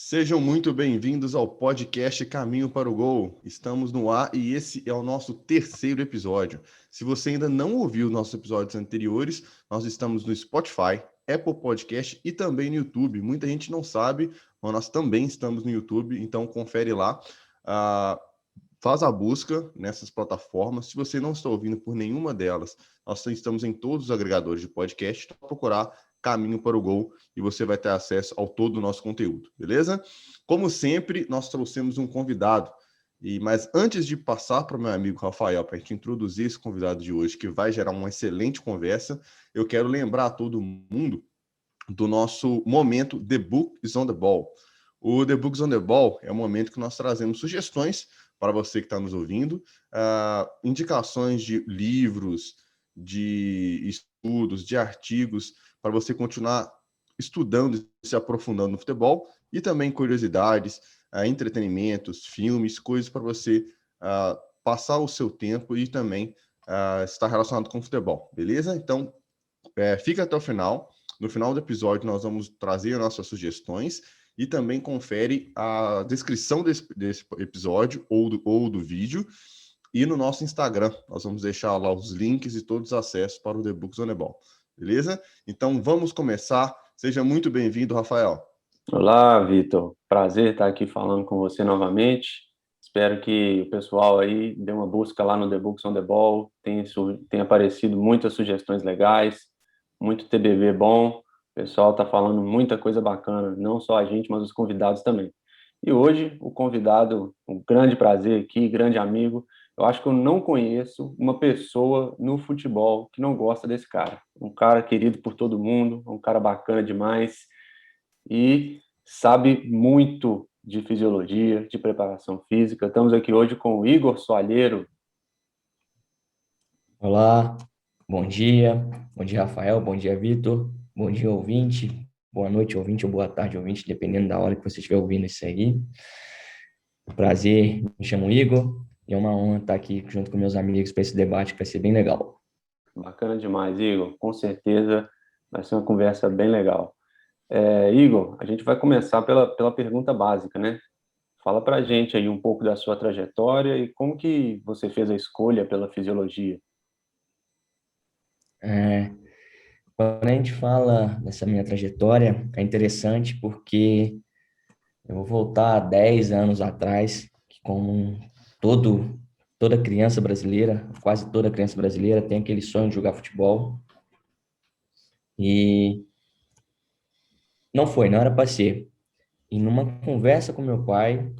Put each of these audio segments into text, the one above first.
Sejam muito bem-vindos ao podcast Caminho para o Gol. Estamos no ar e esse é o nosso terceiro episódio. Se você ainda não ouviu nossos episódios anteriores, nós estamos no Spotify, Apple Podcast e também no YouTube. Muita gente não sabe, mas nós também estamos no YouTube, então confere lá. Faz a busca nessas plataformas. Se você não está ouvindo por nenhuma delas, nós estamos em todos os agregadores de podcast. Então, procurar Caminho para o Gol e você vai ter acesso ao todo o nosso conteúdo, beleza? Como sempre, nós trouxemos um convidado. Mas antes de passar para o meu amigo Rafael, para a gente introduzir esse convidado de hoje, que vai gerar uma excelente conversa, eu quero lembrar a todo mundo do nosso momento The Book is on the Ball. O The Book is on the Ball é um momento que nós trazemos sugestões para você que está nos ouvindo, indicações de livros, de estudos, de artigos, para você continuar estudando e se aprofundando no futebol, e também curiosidades, entretenimentos, filmes, coisas para você passar o seu tempo e também estar relacionado com o futebol, beleza? Então, fica até o final. No final do episódio, nós vamos trazer as nossas sugestões e também confere a descrição desse episódio ou do vídeo. E no nosso Instagram, nós vamos deixar lá os links e todos os acessos para o The Books on the Ball. Beleza? Então, vamos começar. Seja muito bem-vindo, Rafael. Olá, Vitor. Prazer estar aqui falando com você novamente. Espero que o pessoal aí dê uma busca lá no The Books on the Ball. Tem aparecido muitas sugestões legais, muito TBV bom. O pessoal está falando muita coisa bacana, não só a gente, mas os convidados também. E hoje, o convidado, um grande prazer aqui, grande amigo. Eu acho que eu não conheço uma pessoa no futebol que não gosta desse cara. Um cara querido por todo mundo, um cara bacana demais e sabe muito de fisiologia, de preparação física. Estamos aqui hoje com o Igor Soalheiro. Olá, bom dia, Rafael, bom dia, Vitor, bom dia, ouvinte, boa noite, ouvinte, ou boa tarde, ouvinte, dependendo da hora que você estiver ouvindo isso aí. Prazer, me chamo Igor e é uma honra estar aqui junto com meus amigos para esse debate que vai ser bem legal. Bacana demais, Igor, com certeza vai ser uma conversa bem legal. Igor, a gente vai começar pela pergunta básica, né? Fala pra gente aí um pouco da sua trajetória e como que você fez a escolha pela fisiologia. Quando a gente fala dessa minha trajetória, é interessante porque eu vou voltar 10 anos atrás, que como toda criança brasileira, quase toda criança brasileira tem aquele sonho de jogar futebol. E não era para ser. E numa conversa com meu pai,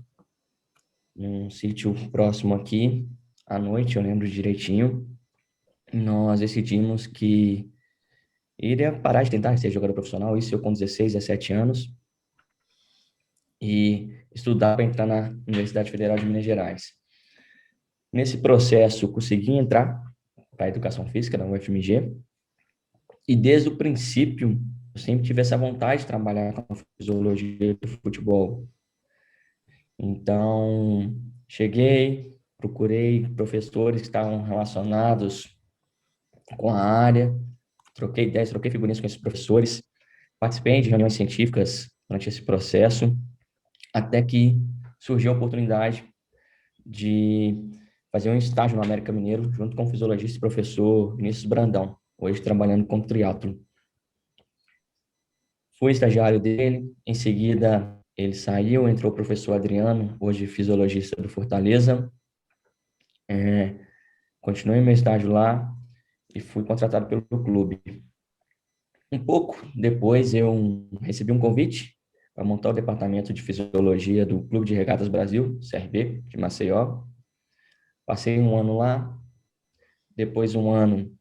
num sítio próximo aqui, à noite, eu lembro direitinho, nós decidimos que iria parar de tentar ser jogador profissional, isso eu com 16, 17 anos, e estudar para entrar na Universidade Federal de Minas Gerais. Nesse processo, consegui entrar para a Educação Física, da UFMG, e desde o princípio, eu sempre tive essa vontade de trabalhar com a fisiologia do futebol. Então, cheguei, procurei professores que estavam relacionados com a área, troquei ideias, troquei figurinhas com esses professores, participei de reuniões científicas durante esse processo, até que surgiu a oportunidade de fazer um estágio no América Mineiro, junto com o fisiologista e professor Vinícius Brandão, hoje trabalhando com triatlo. Fui estagiário dele, em seguida ele saiu, entrou o professor Adriano, hoje fisiologista do Fortaleza. Continuei meu estágio lá e fui contratado pelo clube. Um pouco depois eu recebi um convite para montar o departamento de fisiologia do Clube de Regatas Brasil, CRB, de Maceió. Passei um ano lá, depois um ano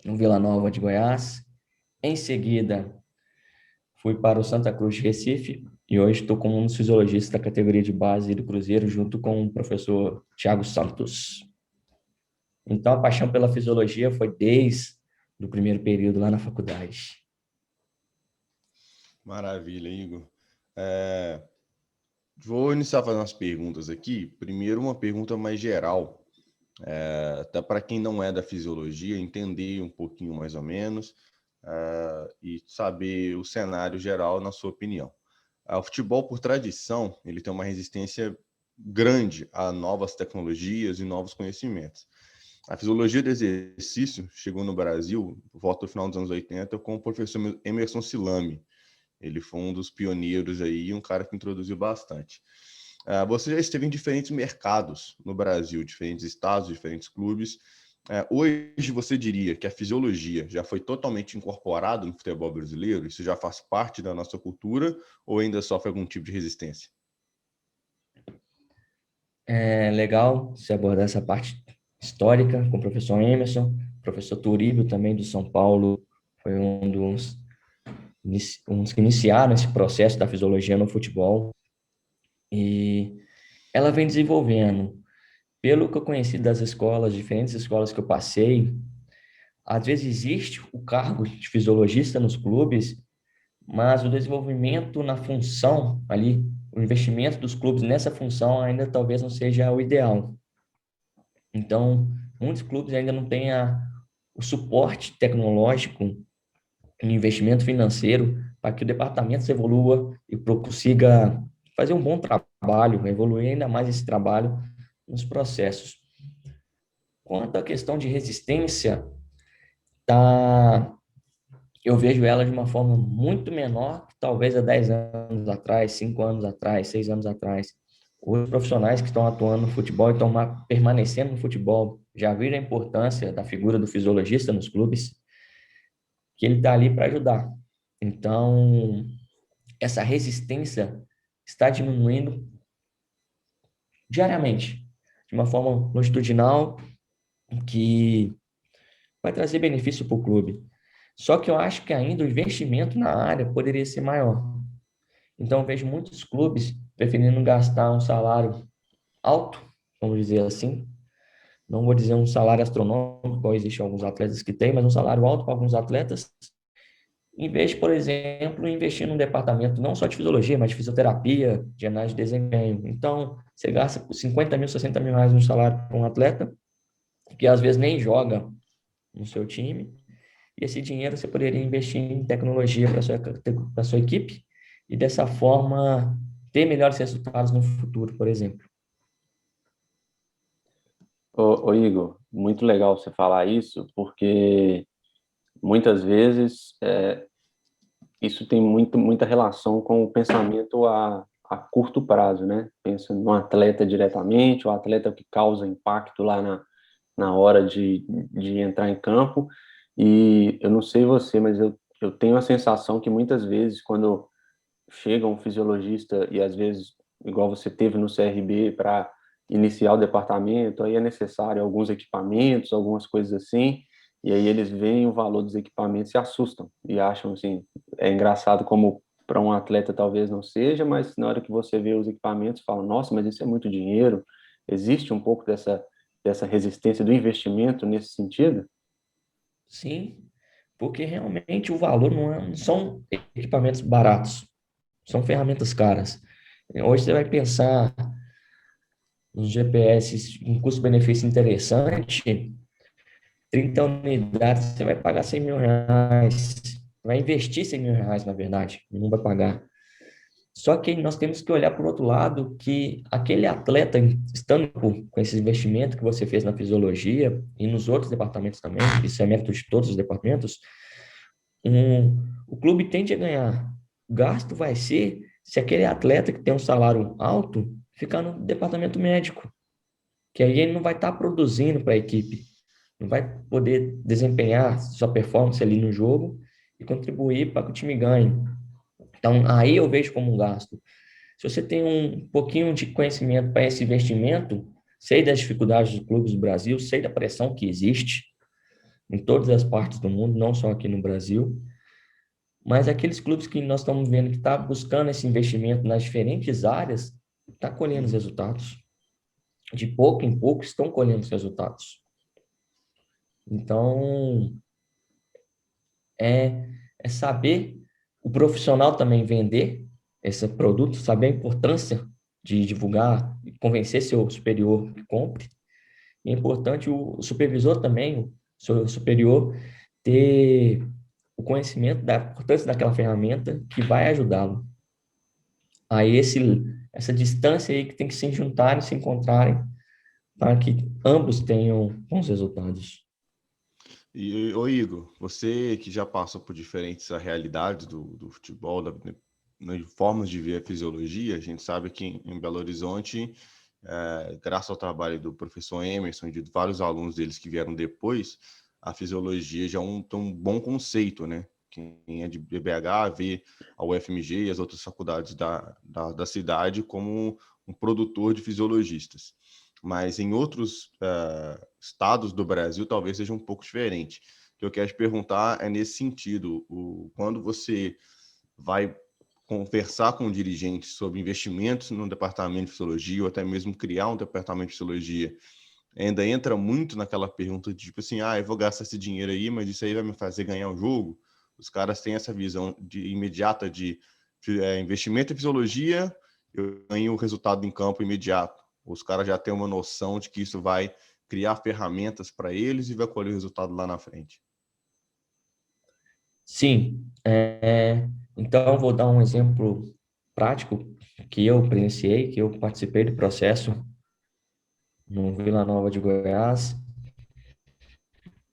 no Vila Nova de Goiás. Em seguida, fui para o Santa Cruz de Recife e hoje estou como um dos fisiologistas da categoria de base do Cruzeiro, junto com o professor Thiago Santos. Então, a paixão pela fisiologia foi desde o primeiro período lá na faculdade. Maravilha, Igor. Vou iniciar fazendo as perguntas aqui. Primeiro, uma pergunta mais geral, até para quem não é da fisiologia, entender um pouquinho mais ou menos e saber o cenário geral na sua opinião. O futebol, por tradição, ele tem uma resistência grande a novas tecnologias e novos conhecimentos. A fisiologia do exercício chegou no Brasil, por volta do final dos anos 80, com o professor Emerson Silame. Ele foi um dos pioneiros aí, um cara que introduziu bastante. Você já esteve em diferentes mercados no Brasil, diferentes estados, diferentes clubes. Hoje você diria que a fisiologia já foi totalmente incorporada no futebol brasileiro? Isso já faz parte da nossa cultura ou ainda sofre algum tipo de resistência? É legal você abordar essa parte histórica com o professor Emerson, professor Turíbio também do São Paulo, foi uns que iniciaram esse processo da fisiologia no futebol, e ela vem desenvolvendo. Pelo que eu conheci das escolas, diferentes escolas que eu passei, às vezes existe o cargo de fisiologista nos clubes, mas o desenvolvimento na função ali, o investimento dos clubes nessa função ainda talvez não seja o ideal. Então, muitos clubes ainda não têm o suporte tecnológico e investimento financeiro para que o departamento se evolua e consiga fazer um bom trabalho, evoluir ainda mais esse trabalho nos processos. Quanto à questão de resistência, eu vejo ela de uma forma muito menor que talvez há 10 anos atrás, 5 anos atrás, 6 anos atrás. Os profissionais que estão atuando no futebol e estão permanecendo no futebol já viram a importância da figura do fisiologista nos clubes, que ele está ali para ajudar. Então, essa resistência está diminuindo diariamente, de uma forma longitudinal, que vai trazer benefício para o clube. Só que eu acho que ainda o investimento na área poderia ser maior. Então, eu vejo muitos clubes preferindo gastar um salário alto, vamos dizer assim. Não vou dizer um salário astronômico, como existem alguns atletas que têm, mas um salário alto para alguns atletas, em vez de, por exemplo, investir num departamento não só de fisiologia, mas de fisioterapia, de análise de desempenho. Então, você gasta 50 mil, 60 mil reais no salário para um atleta, que às vezes nem joga no seu time, e esse dinheiro você poderia investir em tecnologia para sua equipe, e dessa forma ter melhores resultados no futuro, por exemplo. Ô Igor, muito legal você falar isso, porque muitas vezes isso tem muita relação com o pensamento a curto prazo, né? Pensa no atleta diretamente, o atleta que causa impacto lá na hora de entrar em campo. E eu não sei você, mas eu tenho a sensação que muitas vezes, quando chega um fisiologista, e às vezes, igual você teve no CRB, para iniciar o departamento, aí é necessário alguns equipamentos, algumas coisas assim, e aí eles veem o valor dos equipamentos e se assustam, e acham assim, é engraçado como para um atleta talvez não seja, mas na hora que você vê os equipamentos, fala, nossa, mas isso é muito dinheiro. Existe um pouco dessa resistência do investimento nesse sentido? Sim, porque realmente o valor não são equipamentos baratos, são ferramentas caras. Hoje você vai pensar nos GPS, um custo-benefício interessante, 30 unidades, você vai pagar 100 mil reais, vai investir 100 mil reais, na verdade, não vai pagar. Só que nós temos que olhar por outro lado, que aquele atleta, estando com esse investimento que você fez na fisiologia e nos outros departamentos também, isso é mérito de todos os departamentos, o clube tende a ganhar. O gasto vai ser se aquele atleta que tem um salário alto ficar no departamento médico, que aí ele não vai estar produzindo para a equipe, não vai poder desempenhar sua performance ali no jogo e contribuir para que o time ganhe. Então, aí eu vejo como um gasto. Se você tem um pouquinho de conhecimento para esse investimento, sei das dificuldades dos clubes do Brasil, sei da pressão que existe em todas as partes do mundo, não só aqui no Brasil, mas aqueles clubes que nós estamos vendo que estão buscando esse investimento nas diferentes áreas, está colhendo os resultados. De pouco em pouco estão colhendo os resultados. Então, é saber o profissional também vender esse produto, saber a importância de divulgar e convencer seu superior que compre. E é importante o supervisor também, o seu superior, ter o conhecimento da importância daquela ferramenta que vai ajudá-lo. Aí essa distância aí que tem que se juntarem, se encontrarem, para que ambos tenham bons resultados. E, ô Igor, você que já passou por diferentes realidades do futebol, formas de ver a fisiologia, a gente sabe que em Belo Horizonte, graças ao trabalho do professor Emerson e de vários alunos deles que vieram depois, a fisiologia já é um bom conceito, né? Quem é de BH vê a UFMG e as outras faculdades da cidade como um produtor de fisiologistas. Mas em outros estados do Brasil talvez seja um pouco diferente. O que eu quero te perguntar é nesse sentido, quando você vai conversar com dirigentes sobre investimentos no departamento de fisiologia ou até mesmo criar um departamento de fisiologia, ainda entra muito naquela pergunta de tipo assim, eu vou gastar esse dinheiro aí, mas isso aí vai me fazer ganhar o jogo? Os caras têm essa visão imediata de investimento em fisiologia, eu ganho o resultado em campo imediato. Os caras já têm uma noção de que isso vai criar ferramentas para eles e vai colher o resultado lá na frente. Sim, então vou dar um exemplo prático que eu presenciei, que eu participei do processo no Vila Nova de Goiás,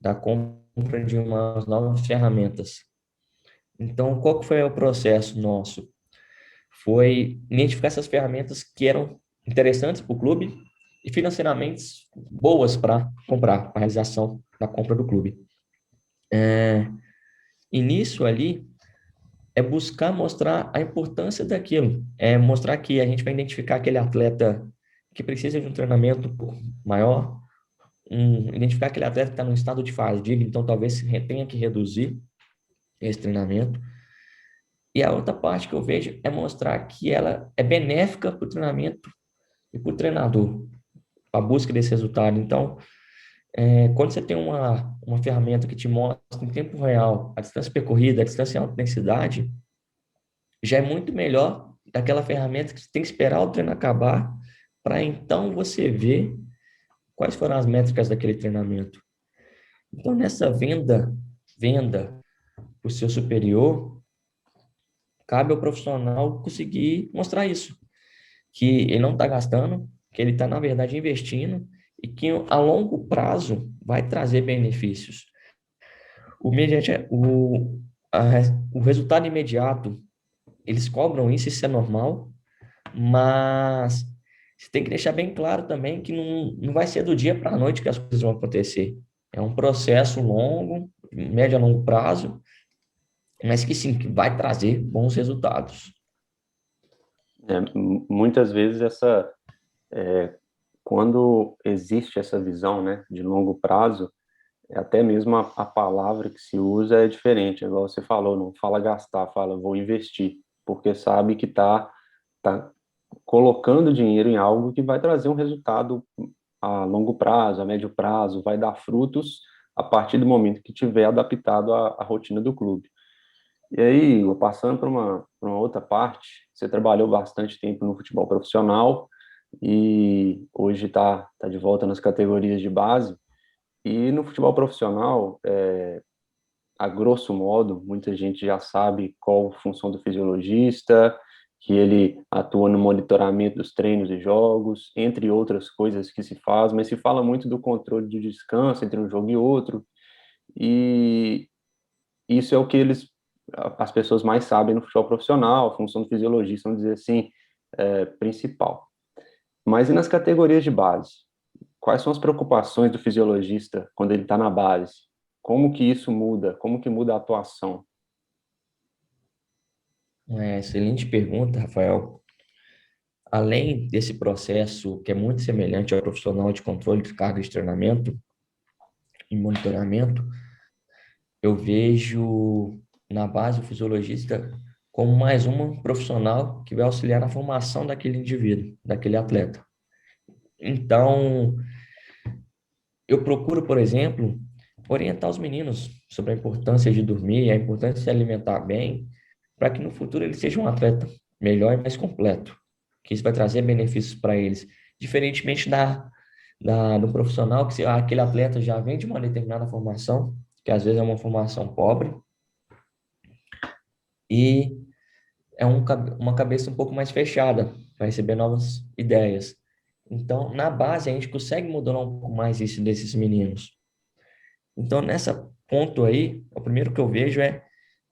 da compra de umas novas ferramentas. Então, qual que foi o processo nosso? Foi identificar essas ferramentas que eram interessantes para o clube e financeiramente boas para comprar, para a realização da compra do clube. E nisso ali é buscar mostrar a importância daquilo, é mostrar que a gente vai identificar aquele atleta que precisa de um treinamento um pouco maior, identificar aquele atleta que está num estado de fadiga, então talvez tenha que reduzir esse treinamento. E a outra parte que eu vejo é mostrar que ela é benéfica para o treinamento e para o treinador, para a busca desse resultado. Então, quando você tem uma ferramenta que te mostra em tempo real a distância percorrida, a distância em alta densidade, já é muito melhor daquela ferramenta que você tem que esperar o treino acabar para então você ver quais foram as métricas daquele treinamento. Então, nessa venda para o seu superior, cabe ao profissional conseguir mostrar isso, que ele não está gastando, que ele está, na verdade, investindo e que a longo prazo vai trazer benefícios. O resultado imediato, eles cobram isso, isso é normal, mas você tem que deixar bem claro também que não vai ser do dia para a noite que as coisas vão acontecer. É um processo longo, médio a longo prazo, mas que sim, que vai trazer bons resultados. Muitas vezes quando existe essa visão, né, de longo prazo, até mesmo a palavra que se usa é diferente, igual você falou, não fala gastar, fala vou investir, porque sabe que tá colocando dinheiro em algo que vai trazer um resultado a longo prazo, a médio prazo, vai dar frutos a partir do momento que tiver adaptado à rotina do clube. E aí, passando para uma outra parte, você trabalhou bastante tempo no futebol profissional e hoje tá de volta nas categorias de base. E no futebol profissional, a grosso modo, muita gente já sabe qual a função do fisiologista, que ele atua no monitoramento dos treinos e jogos, entre outras coisas que se faz, mas se fala muito do controle de descanso entre um jogo e outro, e isso é o que as pessoas mais sabem no futebol profissional, a função do fisiologista, vamos dizer assim, principal. Mas e nas categorias de base? Quais são as preocupações do fisiologista quando ele está na base? Como que isso muda? Como que muda a atuação? Excelente pergunta, Rafael. Além desse processo que é muito semelhante ao profissional de controle de carga de treinamento e monitoramento, eu vejo na base o fisiologista como mais um profissional que vai auxiliar na formação daquele indivíduo, daquele atleta. Então, eu procuro, por exemplo, orientar os meninos sobre a importância de dormir, a importância de se alimentar bem, para que no futuro ele seja um atleta melhor e mais completo, que isso vai trazer benefícios para eles, diferentemente do profissional, que aquele atleta já vem de uma determinada formação, que às vezes é uma formação pobre, e uma cabeça um pouco mais fechada para receber novas ideias. Então, na base, a gente consegue modular um pouco mais isso desses meninos. Então, nessa ponto aí, o primeiro que eu vejo é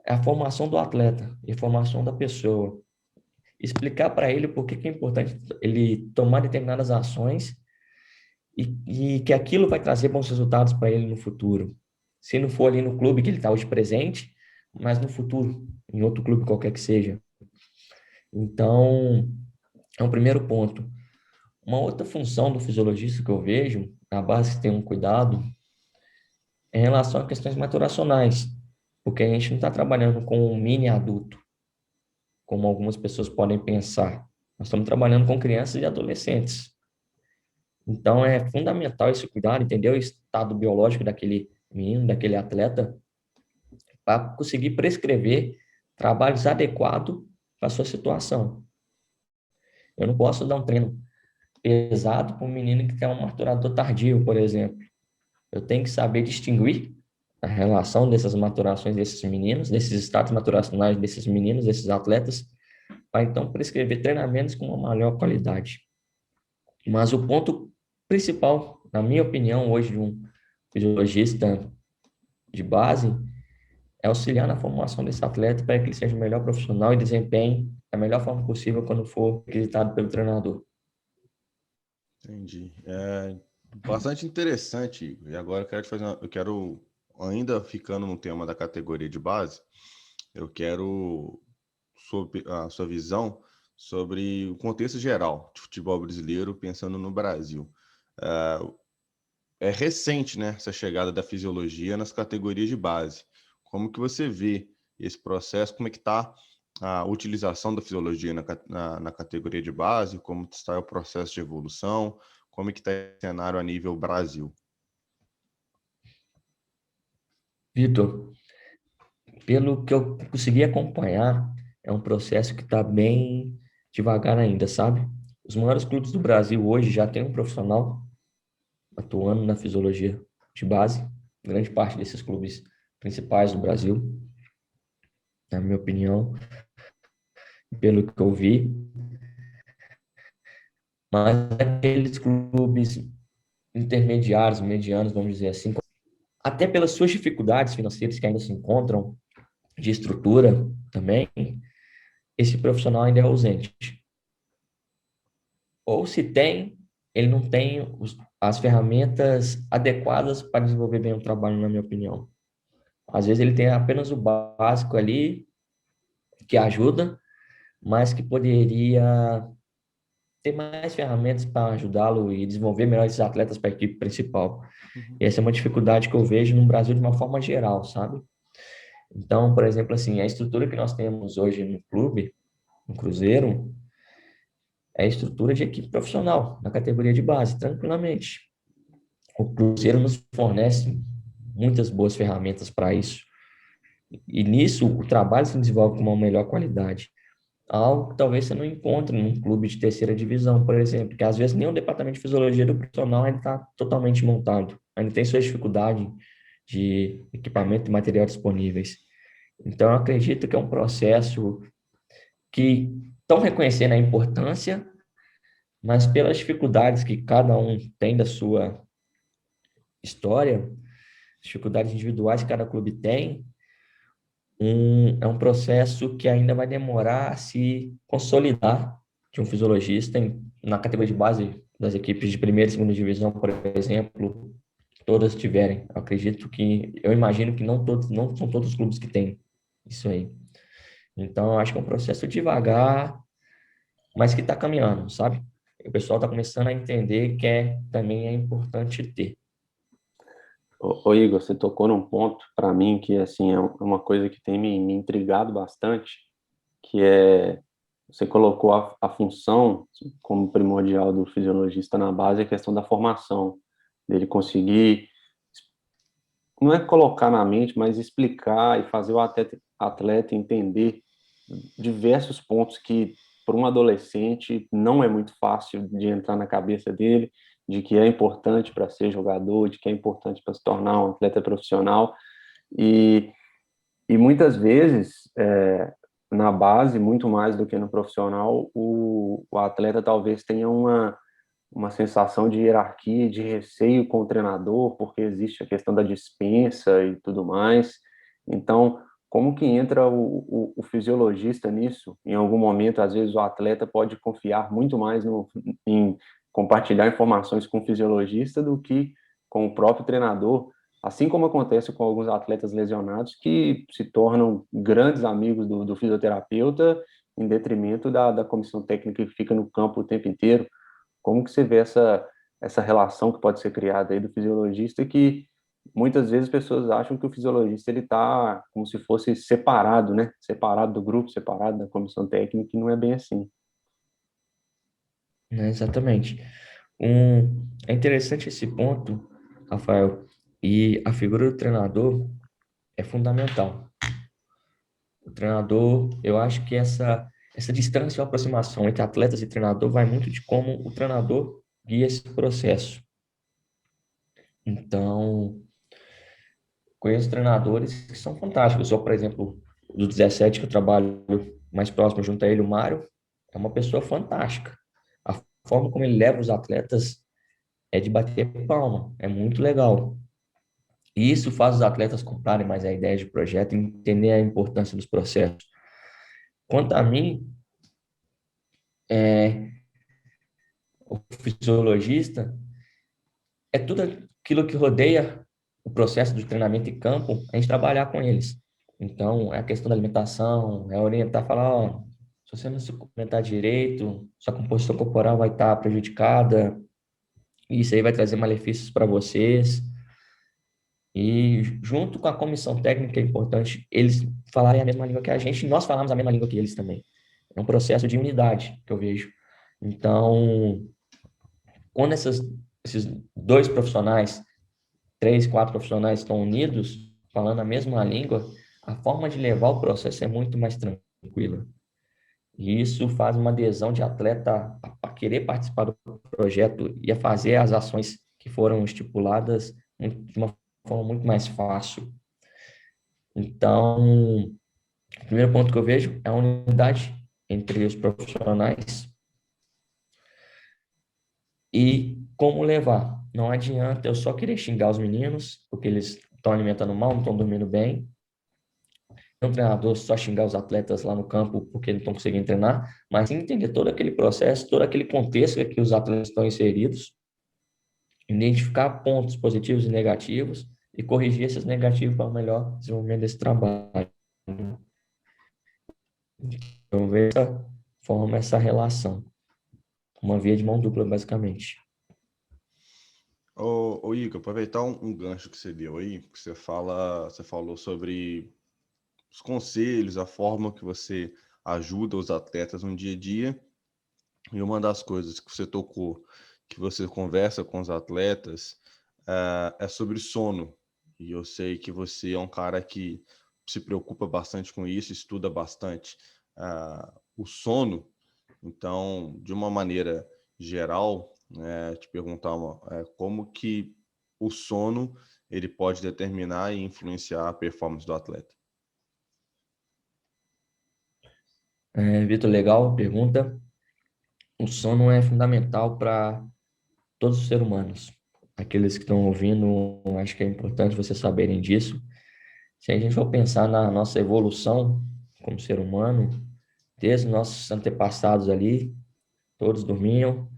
a formação do atleta e a formação da pessoa. Explicar para ele por que é importante ele tomar determinadas ações e que aquilo vai trazer bons resultados para ele no futuro. Se não for ali no clube que ele está hoje presente, mas no futuro, em outro clube qualquer que seja. Então, é um primeiro ponto. Uma outra função do fisiologista que eu vejo, na base que tem um cuidado, é em relação a questões maturacionais, porque a gente não está trabalhando com um mini adulto, como algumas pessoas podem pensar. Nós estamos trabalhando com crianças e adolescentes. Então, é fundamental esse cuidado, entender o estado biológico daquele menino, daquele atleta, para conseguir prescrever trabalhos adequados para a sua situação. Eu não posso dar um treino pesado para um menino que tem um maturador tardio, por exemplo. Eu tenho que saber distinguir a relação dessas maturações desses meninos, desses estados maturacionais desses meninos, desses atletas, para então prescrever treinamentos com uma maior qualidade. Mas o ponto principal, na minha opinião, hoje de um fisiologista de base, é auxiliar na formação desse atleta para que ele seja o melhor profissional e desempenhe da melhor forma possível quando for requisitado pelo treinador. Entendi. É bastante interessante, Igor. E agora eu quero, ainda ficando no tema da categoria de base, eu quero a sua visão sobre o contexto geral de futebol brasileiro, pensando no Brasil. É recente, né, essa chegada da fisiologia nas categorias de base. Como que você vê esse processo? Como é que está a utilização da fisiologia na categoria de base? Como está o processo de evolução? Como é que está esse cenário a nível Brasil? Vitor, pelo que eu consegui acompanhar, é um processo que está bem devagar ainda, sabe? Os maiores clubes do Brasil hoje já têm um profissional atuando na fisiologia de base. Grande parte desses clubes principais do Brasil, na minha opinião, pelo que eu vi. Mas aqueles clubes intermediários, medianos, vamos dizer assim, até pelas suas dificuldades financeiras que ainda se encontram, de estrutura também, esse profissional ainda é ausente. Ou se tem, ele não tem as ferramentas adequadas para desenvolver bem o trabalho, na minha opinião. Às vezes ele tem apenas o básico ali, que ajuda, mas que poderia ter mais ferramentas para ajudá-lo e desenvolver melhor esses atletas para a equipe principal. E essa é uma dificuldade que eu vejo no Brasil de uma forma geral, sabe? Então, por exemplo, assim, a estrutura que nós temos hoje no clube, no Cruzeiro, é a estrutura de equipe profissional, na categoria de base, tranquilamente. O Cruzeiro nos fornece muitas boas ferramentas para isso. E nisso, o trabalho se desenvolve com uma melhor qualidade. Algo que talvez você não encontre num clube de terceira divisão, por exemplo, que às vezes nem o departamento de fisiologia do profissional ainda está totalmente montado, ainda tem suas dificuldades de equipamento e material disponíveis. Então, eu acredito que é um processo que estão reconhecendo a importância, mas pelas dificuldades que cada um tem da sua história, dificuldades individuais que cada clube tem, é um processo que ainda vai demorar a se consolidar de um fisiologista na categoria de base das equipes de primeira e segunda divisão, por exemplo, todas tiverem. Eu imagino que não são todos os clubes que têm isso aí. Então, eu acho que é um processo devagar, mas que está caminhando, sabe? O pessoal está começando a entender que também é importante ter. Ô Igor, você tocou num ponto para mim que assim é uma coisa que tem me intrigado bastante, que é você colocou a função como primordial do fisiologista na base, a questão da formação, dele conseguir, não é colocar na mente, mas explicar e fazer o atleta entender diversos pontos que, para um adolescente, não é muito fácil de entrar na cabeça dele, de que é importante para ser jogador, de que é importante para se tornar um atleta profissional. E muitas vezes, na base, muito mais do que no profissional, o atleta talvez tenha uma sensação de hierarquia, de receio com o treinador, porque existe a questão da dispensa e tudo mais. Então, como que entra o fisiologista nisso? Em algum momento, às vezes, o atleta pode confiar muito mais em compartilhar informações com o fisiologista do que com o próprio treinador, assim como acontece com alguns atletas lesionados que se tornam grandes amigos do fisioterapeuta em detrimento da comissão técnica que fica no campo o tempo inteiro. Como que você vê essa relação que pode ser criada aí do fisiologista, que muitas vezes as pessoas acham que o fisiologista ele está como se fosse separado, né? Separado do grupo, separado da comissão técnica, e não é bem assim. Né? Exatamente. É interessante esse ponto, Rafael, e a figura do treinador é fundamental. O treinador, eu acho que essa distância ou aproximação entre atletas e treinador vai muito de como o treinador guia esse processo. Então, conheço treinadores que são fantásticos. Eu, por exemplo, do 17 que eu trabalho mais próximo junto a ele, o Mário, é uma pessoa fantástica. A forma como ele leva os atletas é de bater palma, é muito legal. E isso faz os atletas comprarem mais a ideia de projeto e entender a importância dos processos. Quanto a mim, o fisiologista é tudo aquilo que rodeia o processo de treinamento em campo, a gente trabalhar com eles. Então, é a questão da alimentação, é orientar, falar, ó, se você não se alimentar direito, sua composição corporal vai estar prejudicada, e isso aí vai trazer malefícios para vocês. E junto com a comissão técnica é importante eles falarem a mesma língua que a gente e nós falamos a mesma língua que eles também. É um processo de unidade que eu vejo. Então, quando esses dois profissionais, três, quatro profissionais estão unidos, falando a mesma língua, a forma de levar o processo é muito mais tranquila. E isso faz uma adesão de atleta a querer participar do projeto e a fazer as ações que foram estipuladas de uma forma muito mais fácil. Então, o primeiro ponto que eu vejo é a unidade entre os profissionais e como levar. Não adianta eu só querer xingar os meninos, porque eles estão alimentando mal, não estão dormindo bem. Não treinador só xingar os atletas lá no campo porque não estão conseguindo treinar, mas sim entender todo aquele processo, todo aquele contexto que os atletas estão inseridos, identificar pontos positivos e negativos e corrigir esses negativos para o melhor desenvolvimento desse trabalho. Eu vejo dessa forma essa relação. Uma via de mão dupla, basicamente. Ô Igor, aproveitar um gancho que você deu aí, que você falou sobre os conselhos, a forma que você ajuda os atletas no dia a dia. E uma das coisas que você tocou, que você conversa com os atletas, é sobre sono. E eu sei que você é um cara que se preocupa bastante com isso, estuda bastante o sono. Então, de uma maneira geral, te perguntar como que o sono ele pode determinar e influenciar a performance do atleta. Vitor, legal pergunta. O sono é fundamental para todos os seres humanos. Aqueles que estão ouvindo, acho que é importante vocês saberem disso. Se a gente for pensar na nossa evolução como ser humano, desde os nossos antepassados ali, todos dormiam,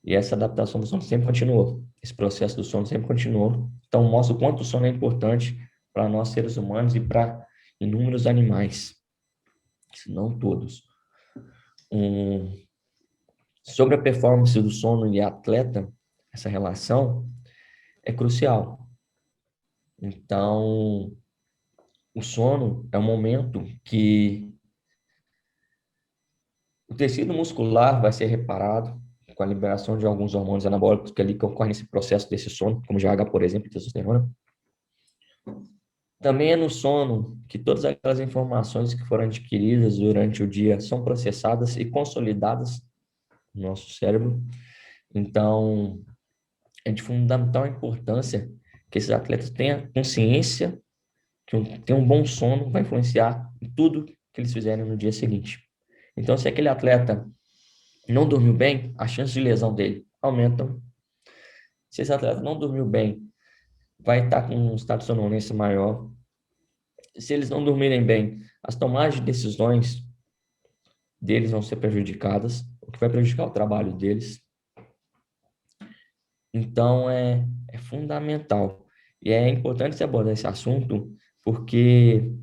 e essa adaptação do sono sempre continuou. Esse processo do sono sempre continuou. Então, mostra o quanto o sono é importante para nós seres humanos e para inúmeros animais, se não todos. Sobre a performance do sono e atleta, essa relação é crucial. Então, o sono é um momento que o tecido muscular vai ser reparado com a liberação de alguns hormônios anabólicos que ali que ocorrem nesse processo desse sono, como GH, por exemplo, e testosterona. Também é no sono que todas aquelas informações que foram adquiridas durante o dia são processadas e consolidadas no nosso cérebro. Então, é de fundamental importância que esses atletas tenham consciência que ter um bom sono vai influenciar em tudo que eles fizerem no dia seguinte. Então, se aquele atleta não dormiu bem, a chance de lesão dele aumentam. Se esse atleta não dormiu bem, vai estar com um estado de sonolência maior. Se eles não dormirem bem, as tomadas de decisões deles vão ser prejudicadas, o que vai prejudicar o trabalho deles. Então, é fundamental. E é importante se abordar esse assunto, porque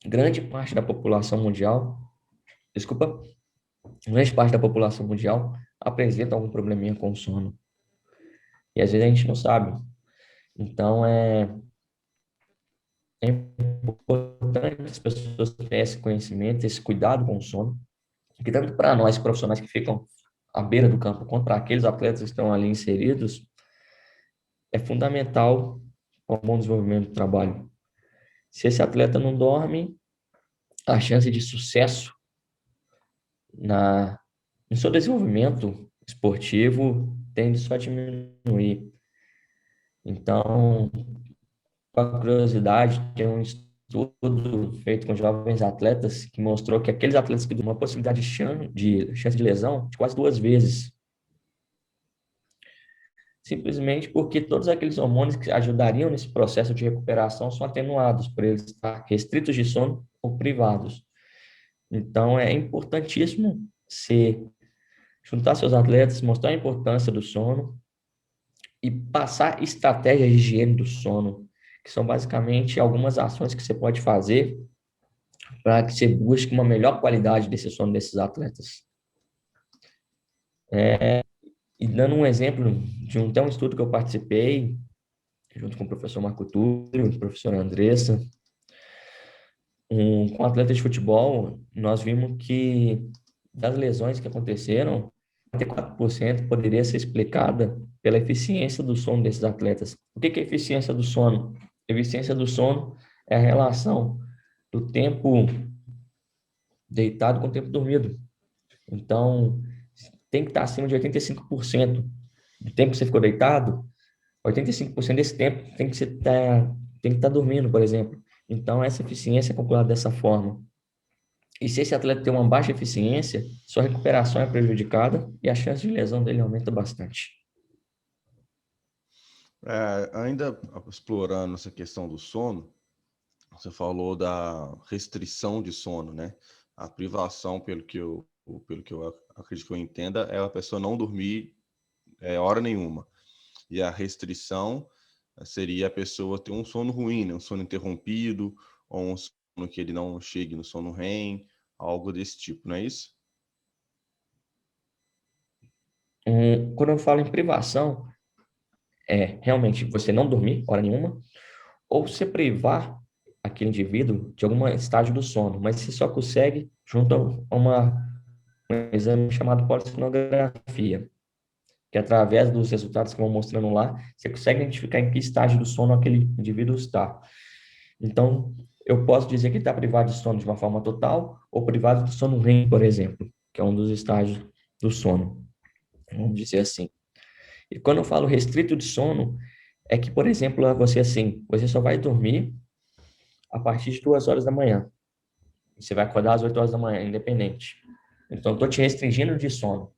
grande parte da população mundial, desculpa, grande parte da população mundial apresenta algum probleminha com o sono. E às vezes a gente não sabe. Então, é importante que as pessoas tenham esse conhecimento, esse cuidado com o sono, que tanto para nós profissionais que ficam à beira do campo, quanto para aqueles atletas que estão ali inseridos, é fundamental para o bom desenvolvimento do trabalho. Se esse atleta não dorme, a chance de sucesso no seu desenvolvimento esportivo tende só a diminuir. Então, com a curiosidade, tem um estudo feito com jovens atletas que mostrou que aqueles atletas que têm uma possibilidade de chance de lesão de quase 2 vezes, simplesmente porque todos aqueles hormônios que ajudariam nesse processo de recuperação são atenuados por eles estar restritos de sono ou privados. Então, é importantíssimo juntar seus atletas, mostrar a importância do sono e passar estratégias de higiene do sono, que são basicamente algumas ações que você pode fazer para que você busque uma melhor qualidade desse sono desses atletas. E dando um exemplo de até um estudo que eu participei, junto com o professor Marco Túlio, a professora Andressa, com atleta de futebol, nós vimos que das lesões que aconteceram, 94% poderia ser explicada pela eficiência do sono desses atletas. O que é eficiência do sono? Eficiência do sono é a relação do tempo deitado com o tempo dormido. Então, tem que estar acima de 85% do tempo que você ficou deitado, 85% desse tempo tem que estar dormindo, por exemplo. Então, essa eficiência é calculada dessa forma. E se esse atleta tem uma baixa eficiência, sua recuperação é prejudicada e a chance de lesão dele aumenta bastante. Ainda explorando essa questão do sono, você falou da restrição de sono, né? A privação, pelo que eu acredito que eu entenda, é a pessoa não dormir hora nenhuma. E a restrição seria a pessoa ter um sono ruim, né? Um sono interrompido, ou um sono que ele não chegue no sono REM, algo desse tipo, não é isso? Quando eu falo em privação, é realmente você não dormir hora nenhuma, ou você privar aquele indivíduo de algum estágio do sono, mas você só consegue junto a um exame chamado polissonografia, que através dos resultados que vão mostrando lá, você consegue identificar em que estágio do sono aquele indivíduo está. Então, eu posso dizer que está privado de sono de uma forma total ou privado de sono REM, por exemplo, que é um dos estágios do sono, vamos dizer assim. E quando eu falo restrito de sono, é que, por exemplo, você só vai dormir a partir de 2 horas da manhã. Você vai acordar às 8 horas da manhã, independente. Então, estou te restringindo de sono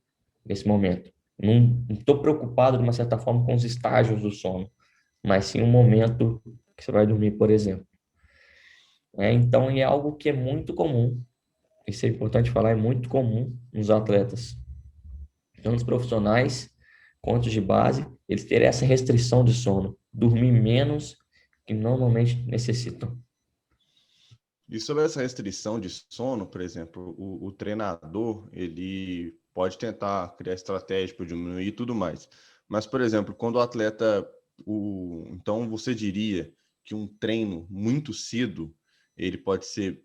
nesse momento. Não estou preocupado, de uma certa forma, com os estágios do sono, mas sim o momento que você vai dormir, por exemplo. Então, é algo que é muito comum, isso é importante falar, é muito comum nos atletas, tanto os profissionais quanto os de base, eles terem essa restrição de sono, dormir menos que normalmente necessitam. E sobre essa restrição de sono, por exemplo, o treinador, ele pode tentar criar estratégia para diminuir e tudo mais. Mas, por exemplo, quando o atleta... Então, você diria que um treino muito cedo, ele pode ser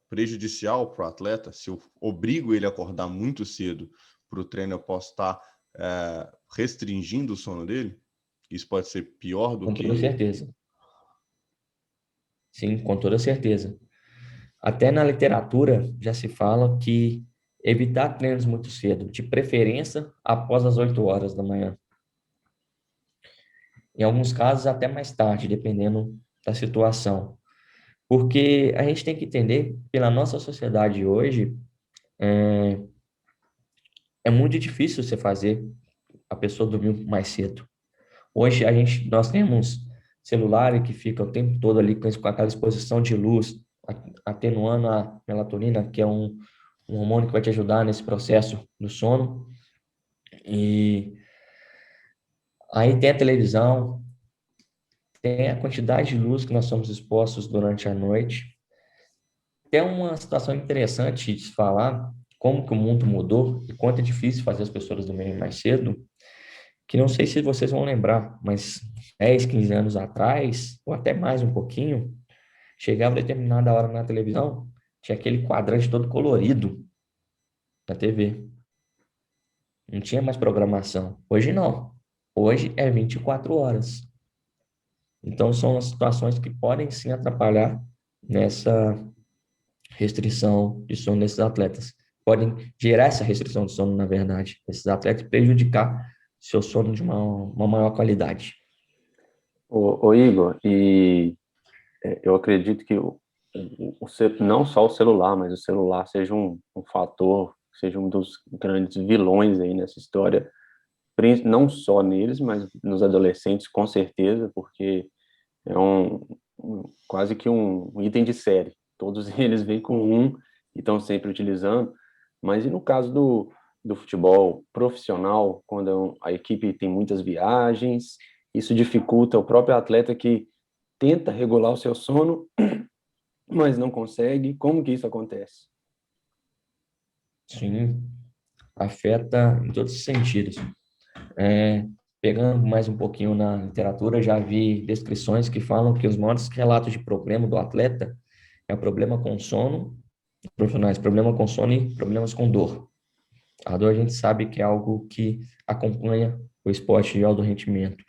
prejudicial para o atleta? Se eu obrigo ele a acordar muito cedo para o treino, eu posso estar restringindo o sono dele? Isso pode ser pior do que... Com toda certeza. Sim, com toda certeza. Até na literatura já se fala que evitar treinos muito cedo, de preferência após as 8 horas da manhã. Em alguns casos, até mais tarde, dependendo da situação. Porque a gente tem que entender, pela nossa sociedade hoje, é, é muito difícil você fazer a pessoa dormir mais cedo. Hoje nós temos celular que fica o tempo todo ali com aquela exposição de luz, atenuando a melatonina, que é um hormônio que vai te ajudar nesse processo do sono. E aí tem a televisão, tem a quantidade de luz que nós somos expostos durante a noite. Tem uma situação interessante de se falar, como que o mundo mudou e quanto é difícil fazer as pessoas dormirem mais cedo, que não sei se vocês vão lembrar, mas 10, 15 anos atrás, ou até mais um pouquinho, chegava determinada hora na televisão, tinha aquele quadrante todo colorido na TV. Não tinha mais programação. Hoje não. Hoje é 24 horas. Então são as situações que podem sim atrapalhar nessa restrição de sono desses atletas. Podem gerar essa restrição de sono, na verdade. Esses atletas prejudicar seu sono de uma maior qualidade. Ô Igor, eu acredito que não só o celular, mas o celular seja um fator, seja um dos grandes vilões aí nessa história, não só neles, mas nos adolescentes, com certeza, porque é quase que um item de série. Todos eles vêm com um e estão sempre utilizando. Mas e no caso do futebol profissional, quando a equipe tem muitas viagens, isso dificulta o próprio atleta que tenta regular o seu sono, mas não consegue. Como que isso acontece? Sim, afeta em todos os sentidos. É, Pegando mais um pouquinho na literatura, já vi descrições que falam que os maiores relatos de problema do atleta é o problema com sono, profissionais, problema com sono e problemas com dor. A dor a gente sabe que é algo que acompanha o esporte de alto rendimento.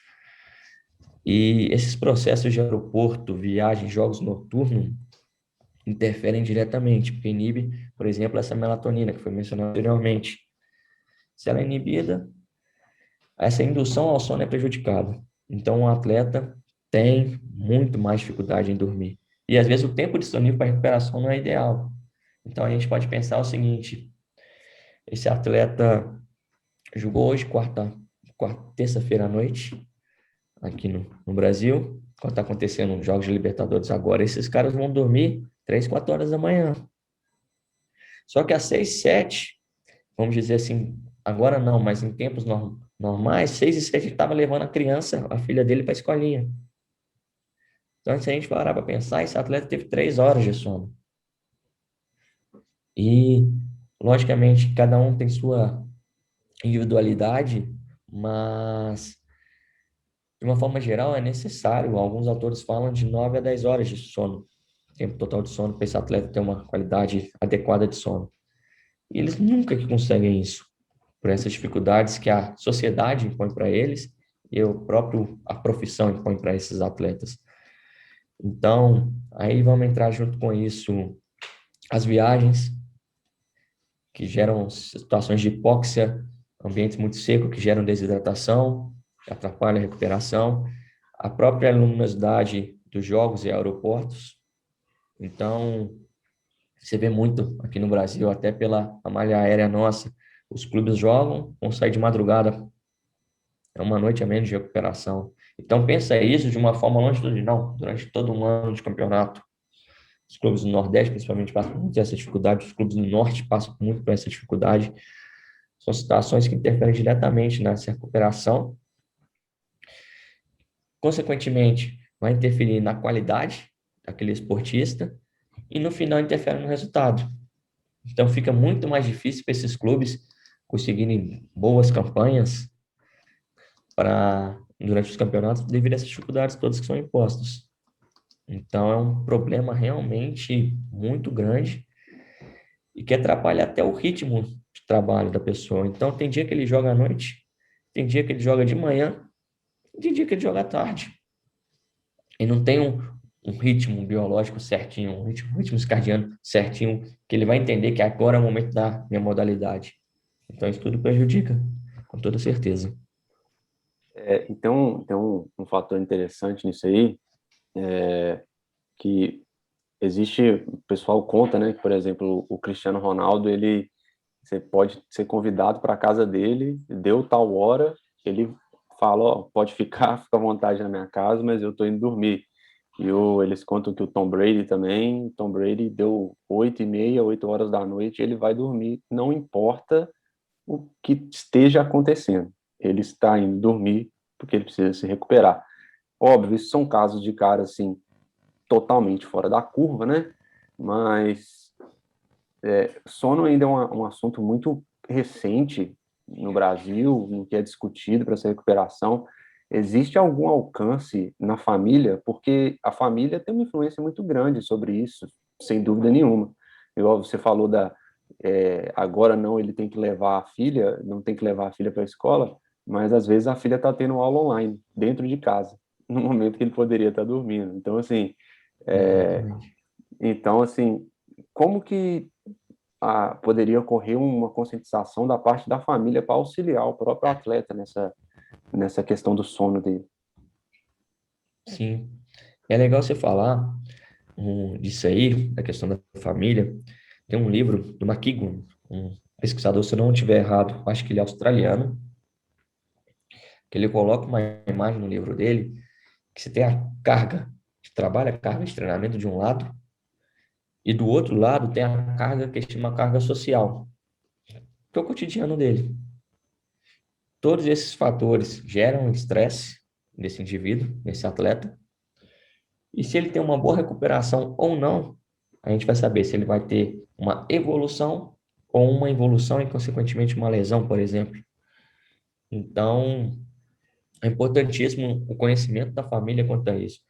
E esses processos de aeroporto, viagem, jogos noturnos interferem diretamente, porque inibe, por exemplo, essa melatonina que foi mencionada anteriormente. Se ela é inibida, essa indução ao sono é prejudicada. Então, o atleta tem muito mais dificuldade em dormir. E, às vezes, o tempo disponível para recuperação não é ideal. Então, a gente pode pensar o seguinte: esse atleta jogou hoje, terça-feira à noite, aqui no Brasil, quando está acontecendo os Jogos de Libertadores agora, esses caras vão dormir 3, 4 horas da manhã. Só que às 6, 7, vamos dizer assim, agora não, mas em tempos normais, 6 e 7 ele estava levando a criança, a filha dele, para a escolinha. Então, se a gente parar para pensar, esse atleta teve 3 horas de sono. E, logicamente, cada um tem sua individualidade, mas, de uma forma geral, é necessário. Alguns autores falam de 9 a 10 horas de sono, tempo total de sono, para esse atleta ter uma qualidade adequada de sono. E eles nunca que conseguem isso, por essas dificuldades que a sociedade impõe para eles e a profissão impõe para esses atletas. Então, aí vamos entrar junto com isso as viagens, que geram situações de hipóxia, ambientes muito secos que geram desidratação, que atrapalham a recuperação, a própria luminosidade dos jogos e aeroportos. Então, você vê muito aqui no Brasil, até pela a malha aérea nossa, os clubes jogam, vão sair de madrugada, é uma noite a menos de recuperação. Então, pensa isso de uma forma longitudinal, durante todo um ano de campeonato. Os clubes do Nordeste, principalmente, passam muito por essa dificuldade, os clubes do Norte passam muito por essa dificuldade. São situações que interferem diretamente nessa recuperação. Consequentemente, vai interferir na qualidade daquele esportista e, no final, interfere no resultado. Então, fica muito mais difícil para esses clubes conseguirem boas campanhas durante os campeonatos devido a essas dificuldades todas que são impostas. Então, é um problema realmente muito grande e que atrapalha até o ritmo de trabalho da pessoa. Então, tem dia que ele joga à noite, tem dia que ele joga de manhã, tem dia que ele joga à tarde. E não tem um ritmo biológico certinho, um ritmo circadiano certinho, que ele vai entender que agora é o momento da minha modalidade. Então, isso tudo prejudica, com toda certeza. Então, tem um fator interessante nisso aí, que o pessoal conta, né, que, por exemplo, o Cristiano Ronaldo, você pode ser convidado para a casa dele, deu tal hora, ele fala, ó, pode ficar, fica à vontade na minha casa, mas eu tô indo dormir. Eles contam que o Tom Brady deu 8h30, 8 horas da noite, ele vai dormir, não importa o que esteja acontecendo. Ele está indo dormir porque ele precisa se recuperar. Óbvio, isso são casos de cara, assim, totalmente fora da curva, né? Mas sono ainda é um assunto muito recente no Brasil, no que é discutido para essa recuperação. Existe algum alcance na família? Porque a família tem uma influência muito grande sobre isso, sem dúvida nenhuma. Igual você falou agora não, ele tem que levar a filha, não tem que levar a filha para a escola, mas às vezes a filha está tendo aula online, dentro de casa, no momento que ele poderia estar dormindo. É, Exatamente. então, assim, como que poderia ocorrer uma conscientização da parte da família para auxiliar o próprio atleta nessa questão do sono dele? Sim. É legal você falar disso aí, da questão da família. Tem um livro do McKeown, um pesquisador, se eu não estiver errado, acho que ele é australiano, que ele coloca uma imagem no livro dele, que você tem a carga de trabalho, a carga de treinamento de um lado, e do outro lado tem a carga que ele chama carga social, que é o cotidiano dele. Todos esses fatores geram estresse nesse indivíduo, nesse atleta, e se ele tem uma boa recuperação ou não, a gente vai saber se ele vai ter uma evolução ou uma involução e, consequentemente, uma lesão, por exemplo. Então, é importantíssimo o conhecimento da família quanto a isso.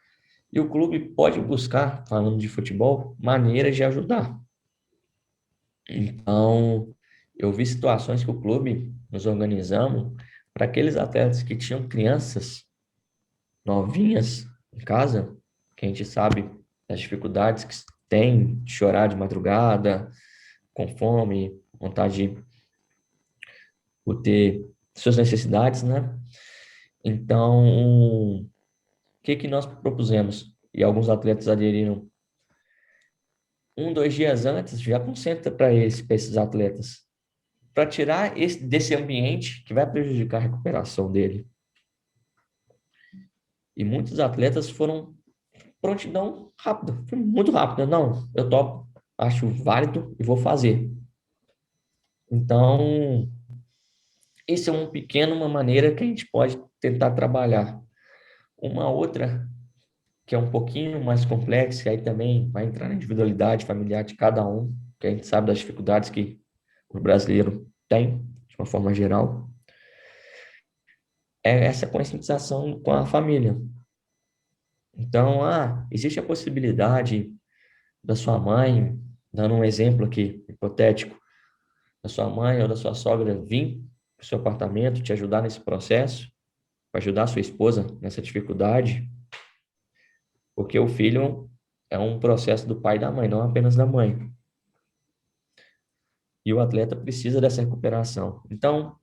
E o clube pode buscar, falando de futebol, maneiras de ajudar. Então, eu vi situações que o clube nos organizamos para aqueles atletas que tinham crianças novinhas em casa, que a gente sabe das dificuldades que tem de chorar de madrugada, com fome, vontade por ter suas necessidades, né? Então, o que que nós propusemos? E alguns atletas aderiram 2 dias antes, já concentra para esses atletas, para tirar desse ambiente que vai prejudicar a recuperação dele. E muitos atletas foram prontidão rápida, foi muito rápida. Não, eu topo, acho válido e vou fazer. Então, isso é uma maneira que a gente pode tentar trabalhar. Uma outra, que é um pouquinho mais complexa, aí também vai entrar na individualidade familiar de cada um, que a gente sabe das dificuldades que o brasileiro tem, de uma forma geral, é essa conscientização com a família. Então, existe a possibilidade da sua mãe, dando um exemplo aqui, hipotético, da sua mãe ou da sua sogra vir para o seu apartamento te ajudar nesse processo, para ajudar a sua esposa nessa dificuldade, porque o filho é um processo do pai e da mãe, não apenas da mãe. E o atleta precisa dessa recuperação. Então,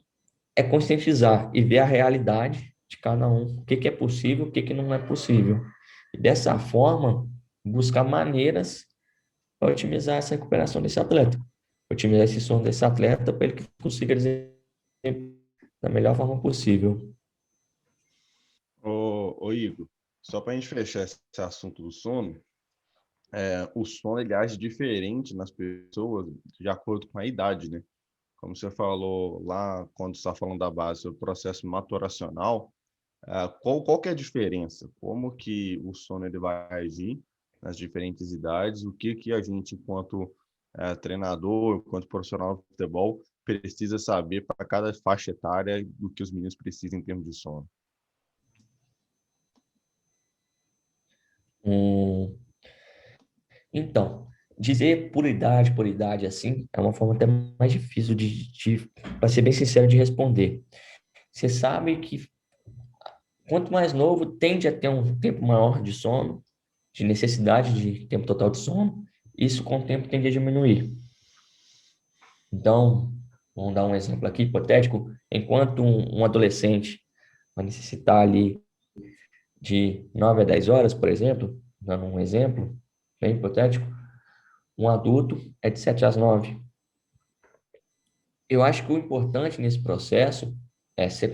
é conscientizar e ver a realidade de cada um, o que que é possível, o que que não é possível. E dessa forma, buscar maneiras para otimizar essa recuperação desse atleta, otimizar esse sono desse atleta para ele que consiga desempenhar da melhor forma possível. Ô Igor, só para a gente fechar esse assunto do sono, o sono ele age diferente nas pessoas de acordo com a idade, né? Como você falou lá, quando você está falando da base, o processo maturacional, qual que é a diferença? Como que o sono ele vai agir nas diferentes idades? O que que a gente, enquanto treinador, enquanto profissional de futebol, precisa saber para cada faixa etária do que os meninos precisam em termos de sono? Hum, então, dizer por idade assim, é uma forma até mais difícil para ser bem sincero, de responder. Você sabe que quanto mais novo, tende a ter um tempo maior de sono, de necessidade de tempo total de sono, isso com o tempo tende a diminuir. Então, vamos dar um exemplo aqui hipotético, enquanto um adolescente vai necessitar ali de 9 a 10 horas, por exemplo, dando um exemplo, bem hipotético, um adulto é de 7 às 9. Eu acho que o importante nesse processo é você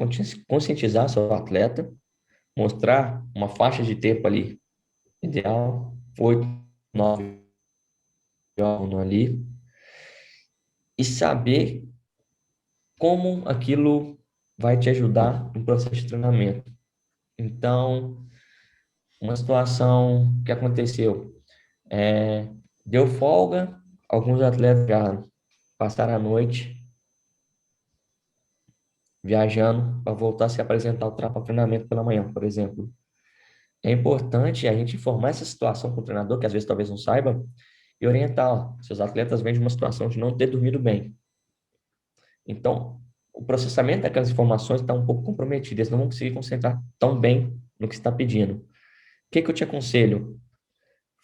conscientizar seu atleta, mostrar uma faixa de tempo ali ideal, 8, 9 horas ali, e saber como aquilo vai te ajudar no processo de treinamento. Então, uma situação que aconteceu, deu folga, alguns atletas já passaram a noite viajando para voltar a se apresentar ao treinamento pela manhã, por exemplo. É importante a gente informar essa situação para o treinador, que às vezes talvez não saiba, e orientar. Ó, seus atletas vêm de uma situação de não ter dormido bem. Então, o processamento daquelas informações está um pouco comprometido, eles não vão conseguir concentrar tão bem no que está pedindo. O que eu te aconselho?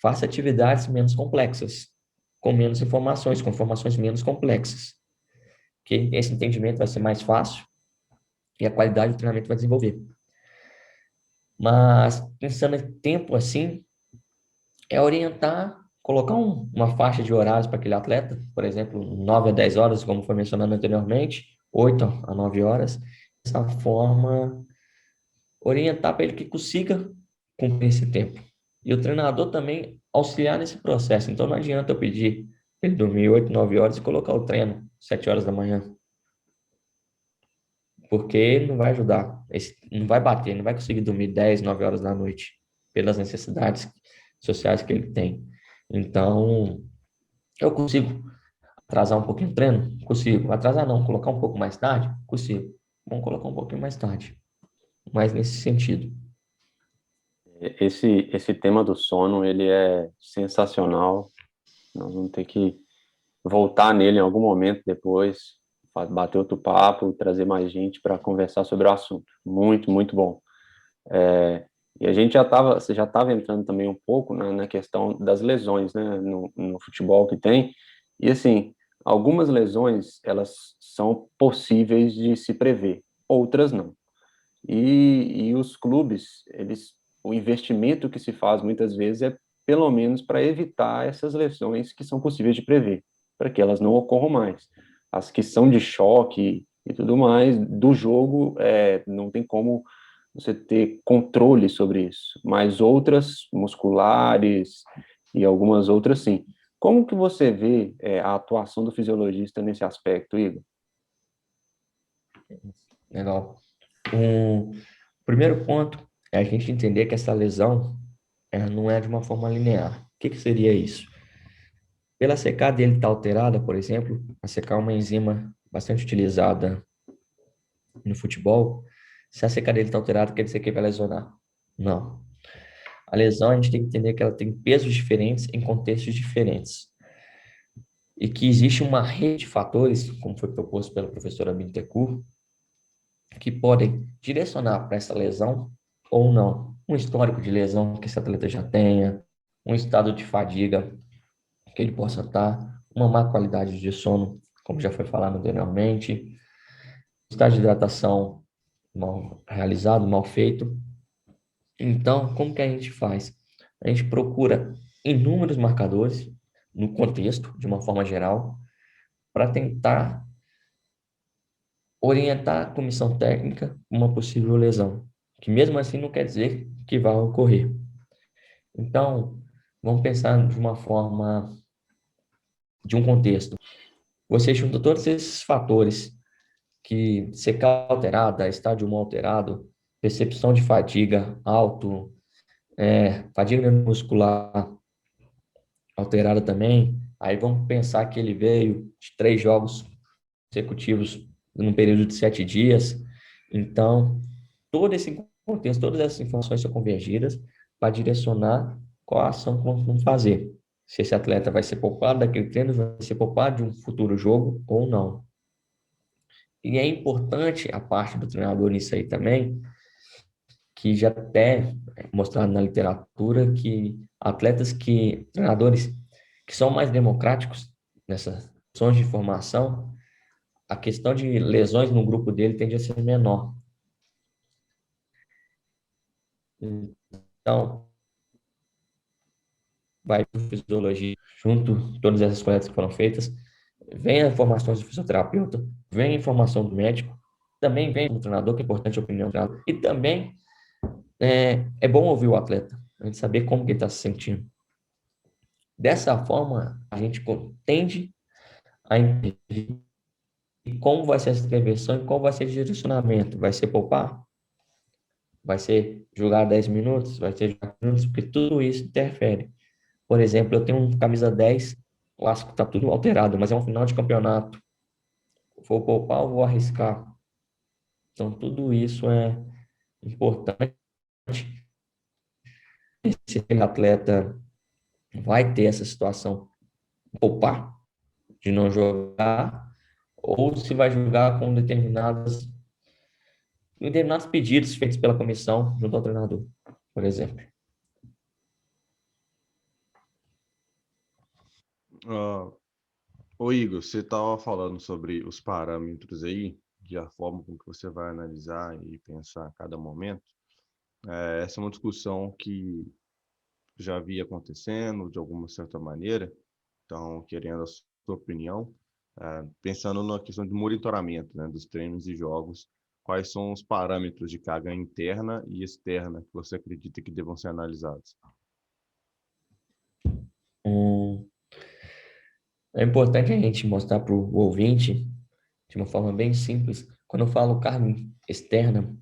Faça atividades menos complexas, com menos informações, com informações menos complexas, que esse entendimento vai ser mais fácil e a qualidade do treinamento vai desenvolver. Mas, pensando em tempo assim, é orientar, colocar uma faixa de horários para aquele atleta, por exemplo, 9 a 10 horas, como foi mencionado anteriormente, 8 a 9 horas, dessa forma, orientar para ele que consiga cumprir esse tempo. E o treinador também auxiliar nesse processo. Então, não adianta eu pedir para ele dormir 8, 9 horas e colocar o treino 7 horas da manhã, porque ele não vai ajudar, não vai bater, não vai conseguir dormir 10, 9 horas da noite, pelas necessidades sociais que ele tem. Então, eu consigo atrasar um pouquinho o treino? Consigo. Atrasar não, colocar um pouco mais tarde? Consigo. Vamos colocar um pouquinho mais tarde. Mas nesse sentido. Esse tema do sono, ele é sensacional. Nós vamos ter que voltar nele em algum momento depois, bater outro papo, trazer mais gente para conversar sobre o assunto. Muito, muito bom. E a gente você já estava entrando também um pouco na questão das lesões, né, no futebol que tem. E assim, algumas lesões, elas são possíveis de se prever, outras não. E os clubes, o investimento que se faz muitas vezes é pelo menos para evitar essas lesões que são possíveis de prever, para que elas não ocorram mais. As que são de choque e tudo mais, do jogo, não tem como você ter controle sobre isso, mas outras, musculares e algumas outras, sim. Como que você vê a atuação do fisiologista nesse aspecto, Igor? Legal. O primeiro ponto é a gente entender que essa lesão ela não é de uma forma linear. O que seria isso? Pela CK dele estar alterada, por exemplo, a CK é uma enzima bastante utilizada no futebol. Se a CK dele está alterada, quer dizer que ele vai lesionar? Não. A lesão, a gente tem que entender que ela tem pesos diferentes em contextos diferentes. E que existe uma rede de fatores, como foi proposto pela professora Bittencourt, que podem direcionar para essa lesão ou não. Um histórico de lesão que esse atleta já tenha, um estado de fadiga que ele possa estar, uma má qualidade de sono, como já foi falado anteriormente, estado de hidratação mal realizado, mal feito. Então, como que a gente faz? A gente procura inúmeros marcadores no contexto, de uma forma geral, para tentar orientar a comissão técnica uma possível lesão, que mesmo assim não quer dizer que vai ocorrer. Então, vamos pensar de uma forma, de um contexto. Você junta todos esses fatores, que CK alterada, estádio 1 alterado, percepção de fadiga alto, fadiga muscular alterada também, aí vamos pensar que ele veio de 3 jogos consecutivos num período de 7 dias, então todo esse contexto, todas essas informações são convergidas para direcionar qual a ação que vamos fazer. Se esse atleta vai ser poupado daquele treino, vai ser poupado de um futuro jogo ou não. E é importante a parte do treinador nisso aí também, que já até mostrado na literatura que treinadores que são mais democráticos nessas ações de formação, a questão de lesões no grupo dele tende a ser menor. Então, vai para fisiologia, junto todas essas coletas que foram feitas, vem as informações do fisioterapeuta, vem a informação do médico, também vem do treinador, que é importante a opinião do treinador, e também é bom ouvir o atleta, a gente saber como que ele está se sentindo. Dessa forma, a gente tende a entender como vai ser essa intervenção e qual vai ser o direcionamento. Vai ser poupar? Vai ser jogar 10 minutos? Vai ser jogar 15 minutos? Porque tudo isso interfere. Por exemplo, eu tenho um camisa 10, o clássico está tudo alterado, mas é um final de campeonato. Vou poupar ou vou arriscar? Então, tudo isso é importante. Se o atleta vai ter essa situação, poupar, de não jogar, ou se vai jogar com determinados pedidos feitos pela comissão junto ao treinador, por exemplo. Ô Igor, você estava falando sobre os parâmetros aí, de a forma com que você vai analisar e pensar a cada momento. Essa é uma discussão que já havia acontecendo de alguma certa maneira, então, querendo a sua opinião, pensando na questão de monitoramento, né, dos treinos e jogos, quais são os parâmetros de carga interna e externa que você acredita que devam ser analisados? É importante a gente mostrar para o ouvinte, de uma forma bem simples, quando eu falo carga externa,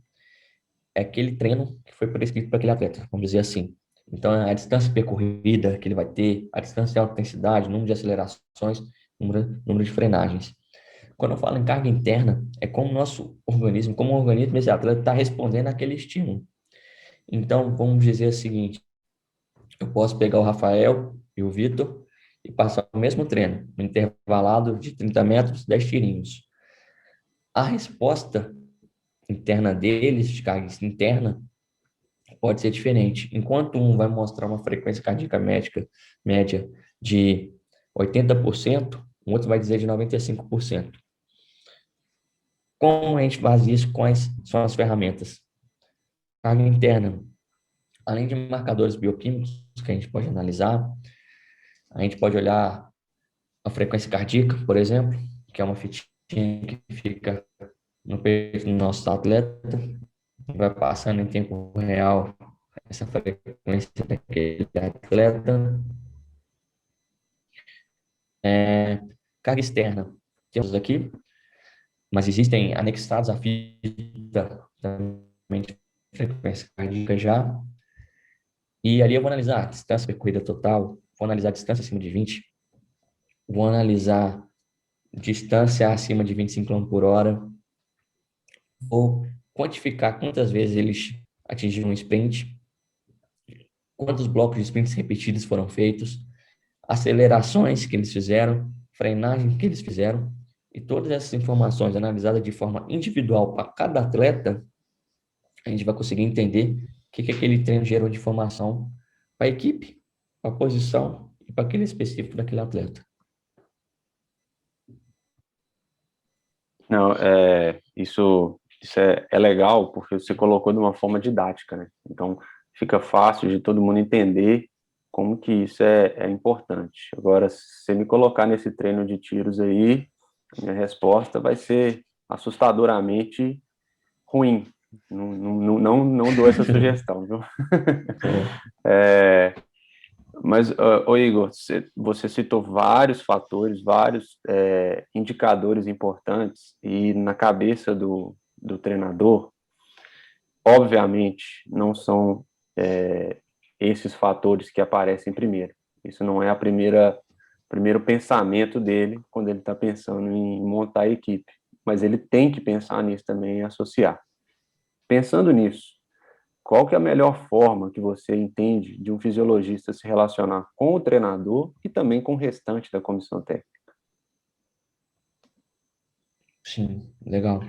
é aquele treino que foi prescrito para aquele atleta, vamos dizer assim. Então, a distância percorrida que ele vai ter, a distância de alta intensidade, número de acelerações, número de frenagens. Quando eu falo em carga interna, é como o nosso organismo, como o organismo desse atleta está respondendo àquele estímulo. Então, vamos dizer o seguinte, eu posso pegar o Rafael e o Vitor e passar o mesmo treino, no intervalado de 30 metros, 10 tirinhos. A resposta interna deles, de carga interna, pode ser diferente. Enquanto um vai mostrar uma frequência cardíaca média de 80%, o outro vai dizer de 95%. Como a gente faz isso? Quais são as ferramentas? Carga interna, além de marcadores bioquímicos que a gente pode analisar, a gente pode olhar a frequência cardíaca, por exemplo, que é uma fitinha que fica no peito do nosso atleta, vai passando em tempo real essa frequência daquele atleta. Carga externa, temos aqui, mas existem anexados à fita também de frequência cardíaca já. E ali eu vou analisar a distância percorrida total, vou analisar a distância acima de 20, vou analisar distância acima de 25 km por hora, vou quantificar quantas vezes eles atingiram um sprint, quantos blocos de sprints repetidos foram feitos, acelerações que eles fizeram, frenagem que eles fizeram, e todas essas informações analisadas de forma individual para cada atleta, a gente vai conseguir entender o que aquele treino gerou de informação para a equipe, para a posição e para aquele específico daquele atleta. Não, isso é legal, porque você colocou de uma forma didática, né? Então, fica fácil de todo mundo entender como que isso é importante. Agora, se você me colocar nesse treino de tiros aí, a minha resposta vai ser assustadoramente ruim. Não dou essa sugestão, viu? Mas, ô Igor, você citou vários fatores, vários indicadores importantes, e na cabeça do treinador, obviamente, não são esses fatores que aparecem primeiro. Isso não é primeiro pensamento dele quando ele está pensando em montar a equipe, mas ele tem que pensar nisso também e associar. Pensando nisso, qual que é a melhor forma que você entende de um fisiologista se relacionar com o treinador e também com o restante da comissão técnica? Sim, legal.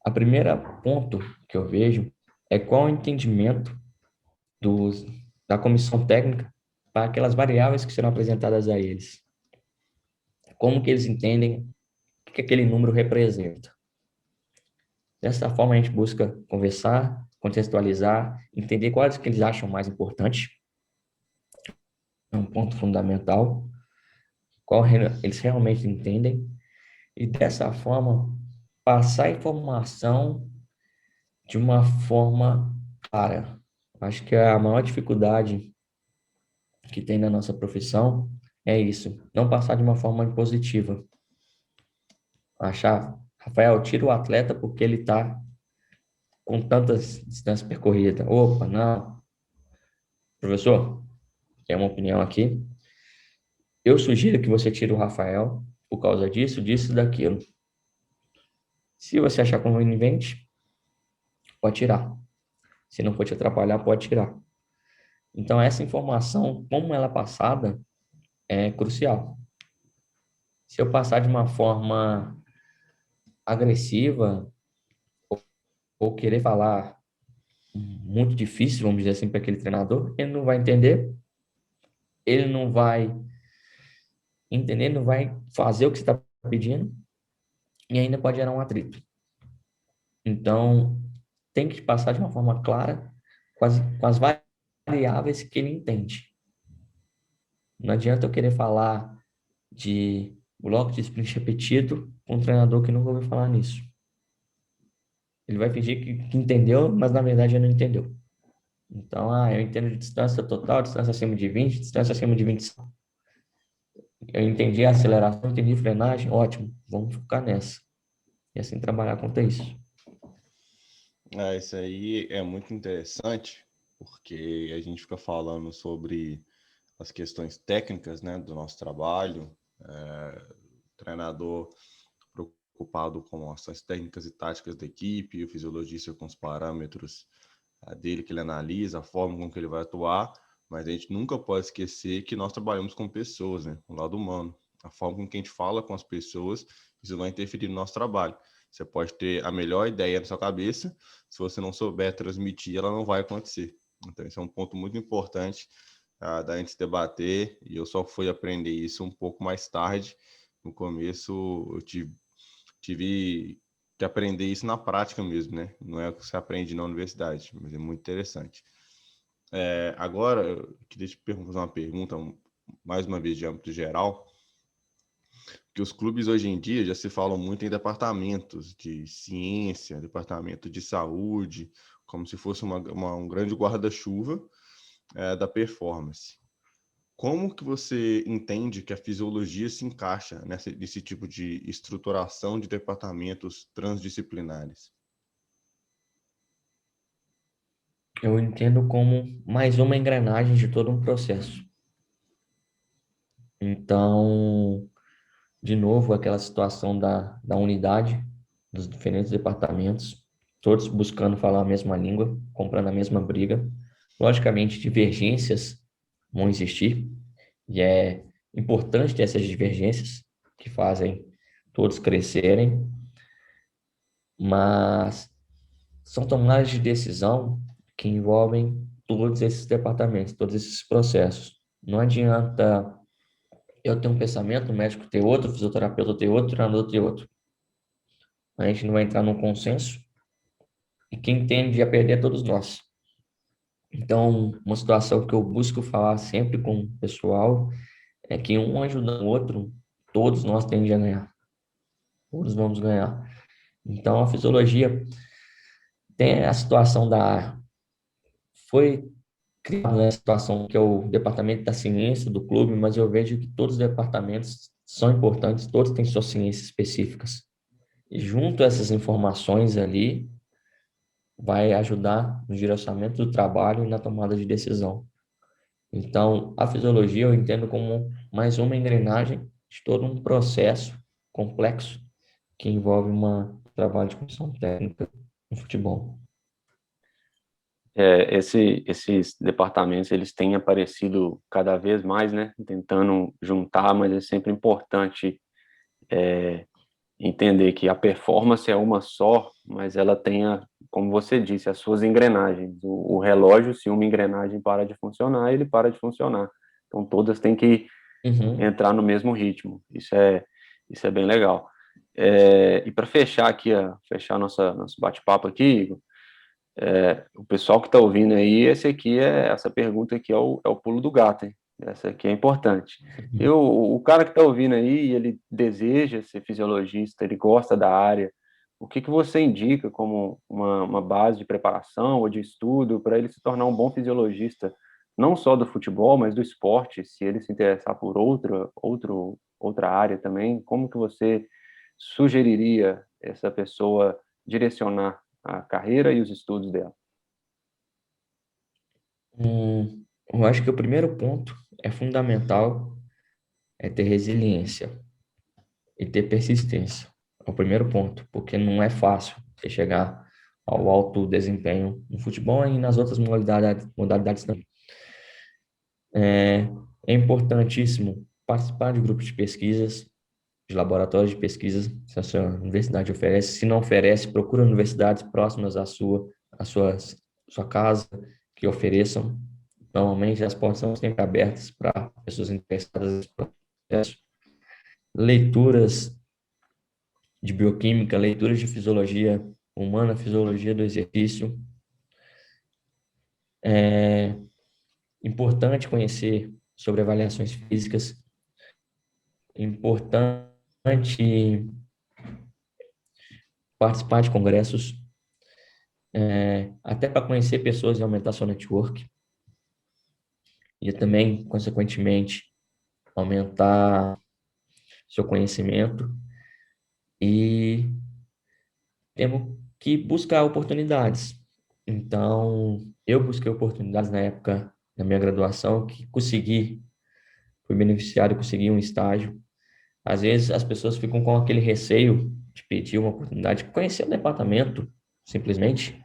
A primeira ponto que eu vejo é qual o entendimento da comissão técnica para aquelas variáveis que serão apresentadas a eles. Como que eles entendem o que aquele número representa. Dessa forma, a gente busca conversar, contextualizar, entender quais que eles acham mais importantes, é um ponto fundamental, qual eles realmente entendem, e dessa forma passar a informação de uma forma clara. Acho que a maior dificuldade que tem na nossa profissão é isso, não passar de uma forma impositiva. Achar, Rafael, tira o atleta porque ele está com tantas distâncias percorridas. Opa, não. Professor, tem uma opinião aqui. Eu sugiro que você tire o Rafael por causa disso, disso e daquilo. Se você achar conveniente, pode tirar. Se não for te atrapalhar, pode tirar. Então, essa informação, como ela é passada, é crucial. Se eu passar de uma forma agressiva ou querer falar muito difícil, vamos dizer assim, para aquele treinador, ele não vai entender, ele não vai entender, não vai fazer o que você está pedindo e ainda pode gerar um atrito. Então, tem que passar de uma forma clara com as variáveis que ele entende. Não adianta eu querer falar de bloco de sprint repetido com um treinador que nunca ouviu falar nisso. Ele vai fingir que entendeu, mas na verdade ele não entendeu. Então, eu entendo de distância total, distância acima de 20, distância acima de 25. Eu entendi a aceleração, entendi frenagem, ótimo, vamos focar nessa. E assim trabalhar contra isso. Isso aí é muito interessante, porque a gente fica falando sobre as questões técnicas, né, do nosso trabalho, treinador preocupado com ações técnicas e táticas da equipe, o fisiologista com os parâmetros dele que ele analisa, a forma com que ele vai atuar, mas a gente nunca pode esquecer que nós trabalhamos com pessoas, né, com o lado humano. A forma com que a gente fala com as pessoas, isso vai interferir no nosso trabalho. Você pode ter a melhor ideia na sua cabeça, se você não souber transmitir, ela não vai acontecer. Então, esse é um ponto muito importante da gente debater, e eu só fui aprender isso um pouco mais tarde. No começo, eu tive que aprender isso na prática mesmo, né? Não é o que você aprende na universidade, mas é muito interessante. Agora, eu queria te fazer uma pergunta, mais uma vez de âmbito geral, que os clubes hoje em dia já se falam muito em departamentos de ciência, departamento de saúde, como se fosse um grande guarda-chuva da performance. Como que você entende que a fisiologia se encaixa nesse tipo de estruturação de departamentos transdisciplinares? Eu entendo como mais uma engrenagem de todo um processo. Então, de novo, aquela situação da unidade dos diferentes departamentos, todos buscando falar a mesma língua, comprando a mesma briga. Logicamente, divergências vão existir, e é importante ter essas divergências que fazem todos crescerem, mas são tomadas de decisão que envolvem todos esses departamentos, todos esses processos. Não adianta eu ter um pensamento, o médico ter outro, o fisioterapeuta ter outro, o treinador ter outro. A gente não vai entrar num consenso e quem tende a perder é todos nós. Então, uma situação que eu busco falar sempre com o pessoal é que um ajudando o outro, todos nós tendemos a ganhar. Todos vamos ganhar. Então, a fisiologia tem a situação foi criado nessa situação que é o departamento da ciência do clube, mas eu vejo que todos os departamentos são importantes, todos têm suas ciências específicas. E junto a essas informações ali, vai ajudar no direcionamento do trabalho e na tomada de decisão. Então, a fisiologia eu entendo como mais uma engrenagem de todo um processo complexo que envolve um trabalho de comissão técnica no futebol. Esses departamentos, eles têm aparecido cada vez mais, né, tentando juntar, mas é sempre importante entender que a performance é uma só, mas ela tem, como você disse, as suas engrenagens. O relógio, se uma engrenagem para de funcionar, ele para de funcionar. Então, todas têm que entrar no mesmo ritmo. Isso é bem legal. E para fechar aqui, fechar nosso bate-papo aqui, Igor, o pessoal que está ouvindo aí, essa pergunta aqui é o pulo do gato, hein? Essa aqui é importante. O cara que está ouvindo aí, ele deseja ser fisiologista, ele gosta da área. O que você indica como uma base de preparação ou de estudo para ele se tornar um bom fisiologista, não só do futebol, mas do esporte, se ele se interessar por outra área também? Como que você sugeriria essa pessoa direcionar a carreira e os estudos dela? Eu acho que o primeiro ponto é fundamental é ter resiliência e ter persistência. É o primeiro ponto, porque não é fácil você chegar ao alto desempenho no futebol e nas outras modalidades também. É importantíssimo participar de grupos de pesquisas, de laboratórios de pesquisa, se a sua universidade oferece. Se não oferece, procura universidades próximas à sua casa que ofereçam. Normalmente, as portas são sempre abertas para pessoas interessadas nesse processo. Leituras de bioquímica, leituras de fisiologia humana, fisiologia do exercício. É importante conhecer sobre avaliações físicas. Importante participar de congressos, até para conhecer pessoas e aumentar seu network. E também, consequentemente, aumentar seu conhecimento. E temos que buscar oportunidades. Então, eu busquei oportunidades na época da minha graduação, que fui beneficiário, consegui um estágio. Às vezes as pessoas ficam com aquele receio de pedir uma oportunidade, de conhecer o departamento, simplesmente,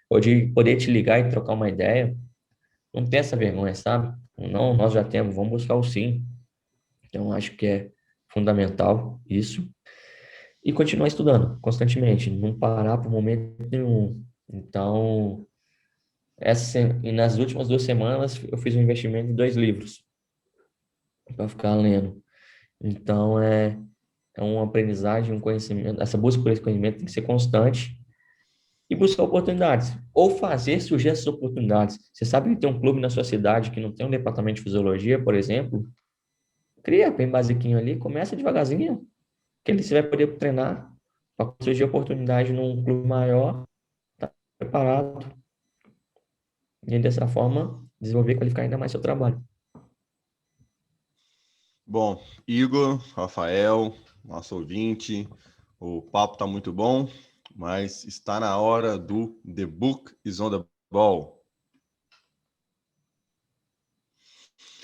ou de poder te ligar e trocar uma ideia. Não tem essa vergonha, sabe? Não, nós já temos, vamos buscar o sim. Então, acho que é fundamental isso. E continuar estudando constantemente, não parar por momento nenhum. Então, e nas últimas 2 semanas, eu fiz um investimento em 2 livros para ficar lendo. Então, é uma aprendizagem, um conhecimento. Essa busca por esse conhecimento tem que ser constante e buscar oportunidades. Ou fazer surgir essas oportunidades. Você sabe que tem um clube na sua cidade que não tem um departamento de fisiologia, por exemplo? Cria bem basiquinho ali, começa devagarzinho, que ali você vai poder treinar para surgir oportunidade num clube maior, tá preparado, e dessa forma desenvolver e qualificar ainda mais seu trabalho. Bom, Igor, Rafael, nosso ouvinte, o papo tá muito bom, mas está na hora do The Book is on the Ball.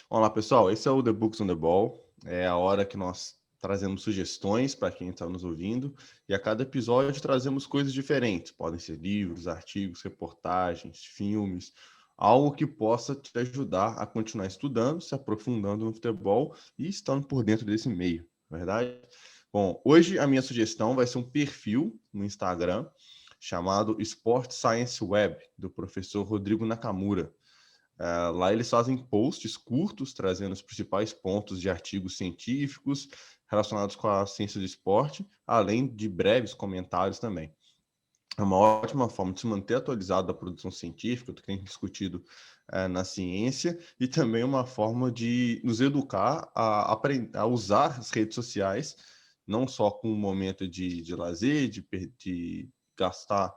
Olá, pessoal, esse é o The Books on the Ball. É a hora que nós trazemos sugestões para quem está nos ouvindo e a cada episódio trazemos coisas diferentes. Podem ser livros, artigos, reportagens, filmes, algo que possa te ajudar a continuar estudando, se aprofundando no futebol e estando por dentro desse meio, não é verdade? Bom, hoje a minha sugestão vai ser um perfil no Instagram chamado Sport Science Web, do professor Rodrigo Nakamura. Lá eles fazem posts curtos, trazendo os principais pontos de artigos científicos relacionados com a ciência do esporte, além de breves comentários também. É uma ótima forma de se manter atualizado da produção científica, do que tem discutido na ciência, e também uma forma de nos educar a usar as redes sociais, não só com um momento de lazer, de gastar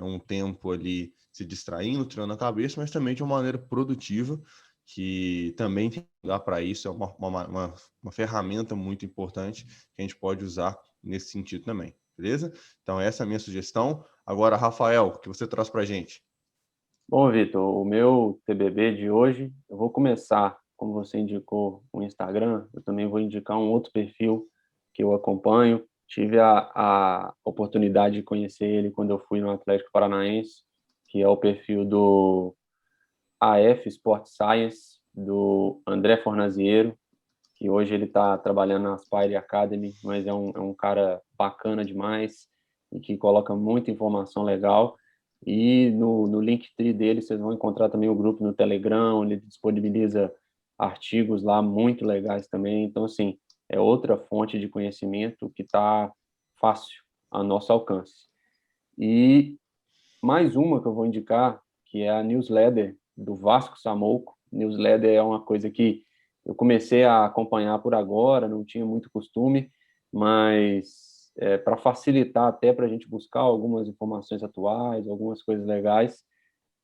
um tempo ali se distraindo, tirando a cabeça, mas também de uma maneira produtiva, que também tem lugar para isso, é uma ferramenta muito importante que a gente pode usar nesse sentido também, beleza? Então essa é a minha sugestão. Agora, Rafael, o que você traz para a gente? Bom, Vitor, o meu TBB de hoje, eu vou começar, como você indicou, o Instagram, eu também vou indicar um outro perfil que eu acompanho. Tive a oportunidade de conhecer ele quando eu fui no Atlético Paranaense, que é o perfil do AF Sport Science, do André Fornaziero, que hoje ele está trabalhando na Aspire Academy, mas é um cara bacana demais e que coloca muita informação legal. E no Linktree dele vocês vão encontrar também o grupo no Telegram, ele disponibiliza artigos lá muito legais também. Então, assim, é outra fonte de conhecimento que está fácil a nosso alcance. E mais uma que eu vou indicar, que é a newsletter do Vasco Samouco, Newsletter é uma coisa que eu comecei a acompanhar por agora, não tinha muito costume, mas para facilitar até para a gente buscar algumas informações atuais, algumas coisas legais,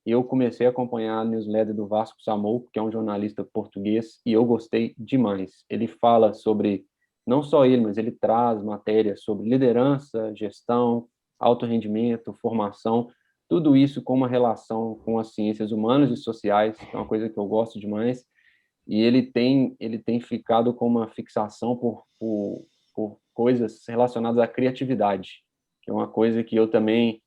eu comecei a acompanhar a newsletter do Vasco Samouco, que é um jornalista português, e eu gostei demais. Ele fala sobre, não só ele, mas ele traz matérias sobre liderança, gestão, alto rendimento, formação, tudo isso com uma relação com as ciências humanas e sociais, que é uma coisa que eu gosto demais, e ele tem ficado com uma fixação por coisas relacionadas à criatividade, que é uma coisa que eu também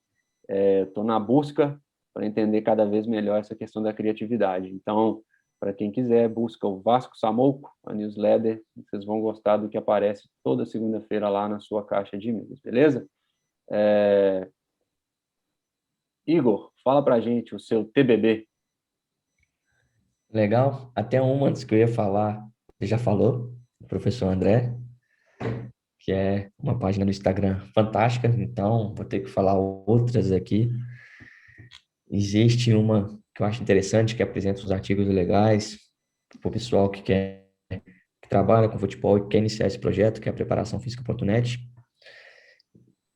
estou na busca para entender cada vez melhor essa questão da criatividade. Então, para quem quiser, busca o Vasco Samouco, a newsletter, vocês vão gostar do que aparece toda segunda-feira lá na sua caixa de e-mails, beleza? Igor, fala para a gente o seu TBB. Legal. Até uma antes que eu ia falar, você já falou, o professor André, que é uma página do Instagram fantástica, então vou ter que falar outras aqui. Existe uma que eu acho interessante, que apresenta os artigos legais para o pessoal que trabalha com futebol e quer iniciar esse projeto, que é a preparaçãofísica.net.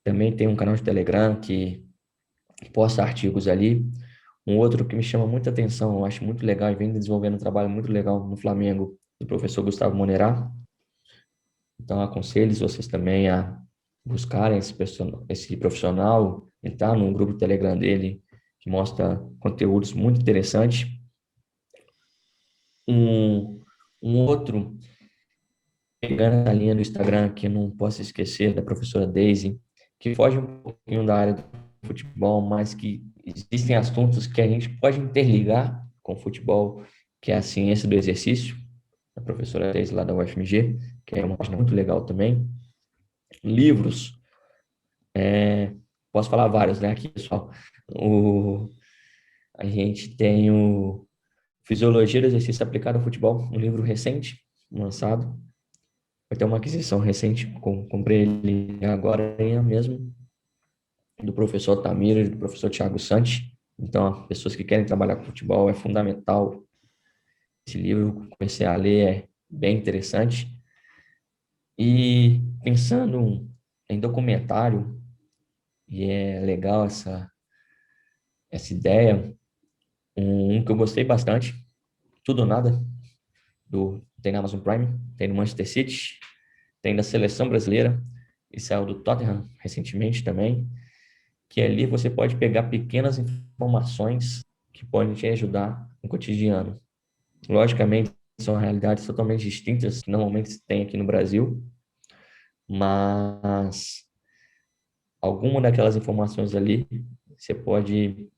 Também tem um canal de Telegram que posta artigos ali. Um outro que me chama muita atenção, eu acho muito legal e vem desenvolvendo um trabalho muito legal no Flamengo, do professor Gustavo Monerá. Então, aconselho vocês também a buscarem esse profissional, entrar no grupo do Telegram dele, que mostra conteúdos muito interessantes. Um outro, pegando a linha do Instagram, que eu não posso esquecer, da professora Daisy, que foge um pouquinho da área do futebol, mas que existem assuntos que a gente pode interligar com o futebol, que é a ciência do exercício, da professora Daisy lá da UFMG, que é uma página muito legal também. Livros, posso falar vários, né, aqui, pessoal. A gente tem o Fisiologia do Exercício Aplicado ao Futebol, um livro recente, lançado. Vai ter uma aquisição recente, comprei ele agora mesmo, do professor Tamir e do professor Thiago Santi. Então, pessoas que querem trabalhar com futebol, é fundamental. Esse livro, comecei a ler, é bem interessante. E pensando em documentário, e é legal essa ideia, um que eu gostei bastante, Tudo ou Nada, tem na Amazon Prime, tem no Manchester City, tem da Seleção Brasileira, e saiu do Tottenham recentemente também, que ali você pode pegar pequenas informações que podem te ajudar no cotidiano. Logicamente, são realidades totalmente distintas que normalmente se tem aqui no Brasil, mas alguma daquelas informações ali, você pode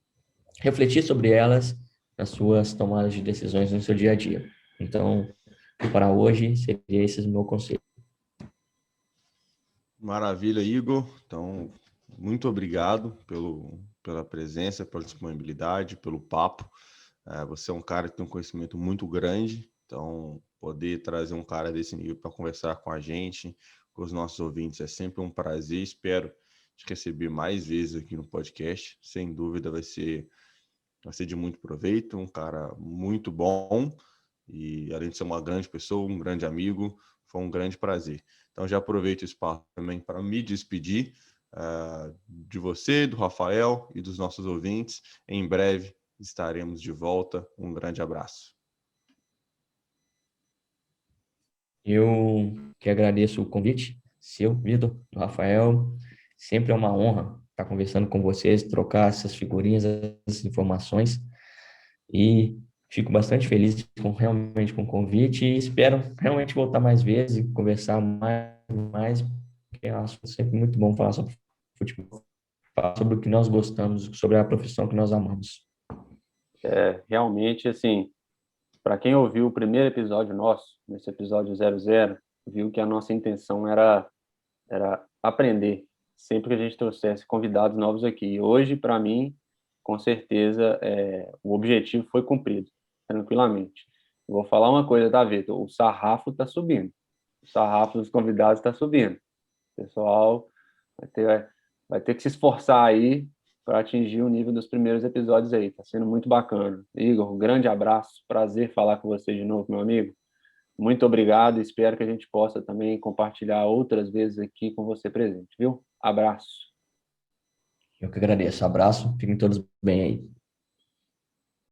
refletir sobre elas nas suas tomadas de decisões no seu dia a dia. Então, para hoje, seria esse o meu conselho. Maravilha, Igor. Então, muito obrigado pela presença, pela disponibilidade, pelo papo. Você é um cara que tem um conhecimento muito grande, então poder trazer um cara desse nível para conversar com a gente, com os nossos ouvintes, é sempre um prazer. Espero te receber mais vezes aqui no podcast. Sem dúvida vai ser de muito proveito, um cara muito bom e, além de ser uma grande pessoa, um grande amigo, foi um grande prazer. Então, já aproveito o espaço também para me despedir de você, do Rafael e dos nossos ouvintes. Em breve estaremos de volta. Um grande abraço. Eu que agradeço o convite, seu, Vitor, do Rafael. Sempre é uma honra estar conversando com vocês, trocar essas figurinhas, essas informações. E fico bastante feliz realmente com o convite e espero realmente voltar mais vezes e conversar mais, porque é um assunto sempre muito bom falar sobre futebol, falar sobre o que nós gostamos, sobre a profissão que nós amamos. Realmente, assim, para quem ouviu o primeiro episódio nosso, nesse episódio 00, viu que a nossa intenção era aprender, sempre que a gente trouxesse convidados novos aqui. Hoje, para mim, com certeza, o objetivo foi cumprido, tranquilamente. Eu vou falar uma coisa, tá, Vitor? O sarrafo está subindo. O sarrafo dos convidados está subindo. O pessoal vai ter que se esforçar aí para atingir o nível dos primeiros episódios aí. Tá sendo muito bacana. Igor, um grande abraço. Prazer falar com você de novo, meu amigo. Muito obrigado. Espero que a gente possa também compartilhar outras vezes aqui com você presente, viu? Abraço. Eu que agradeço. Abraço. Fiquem todos bem aí.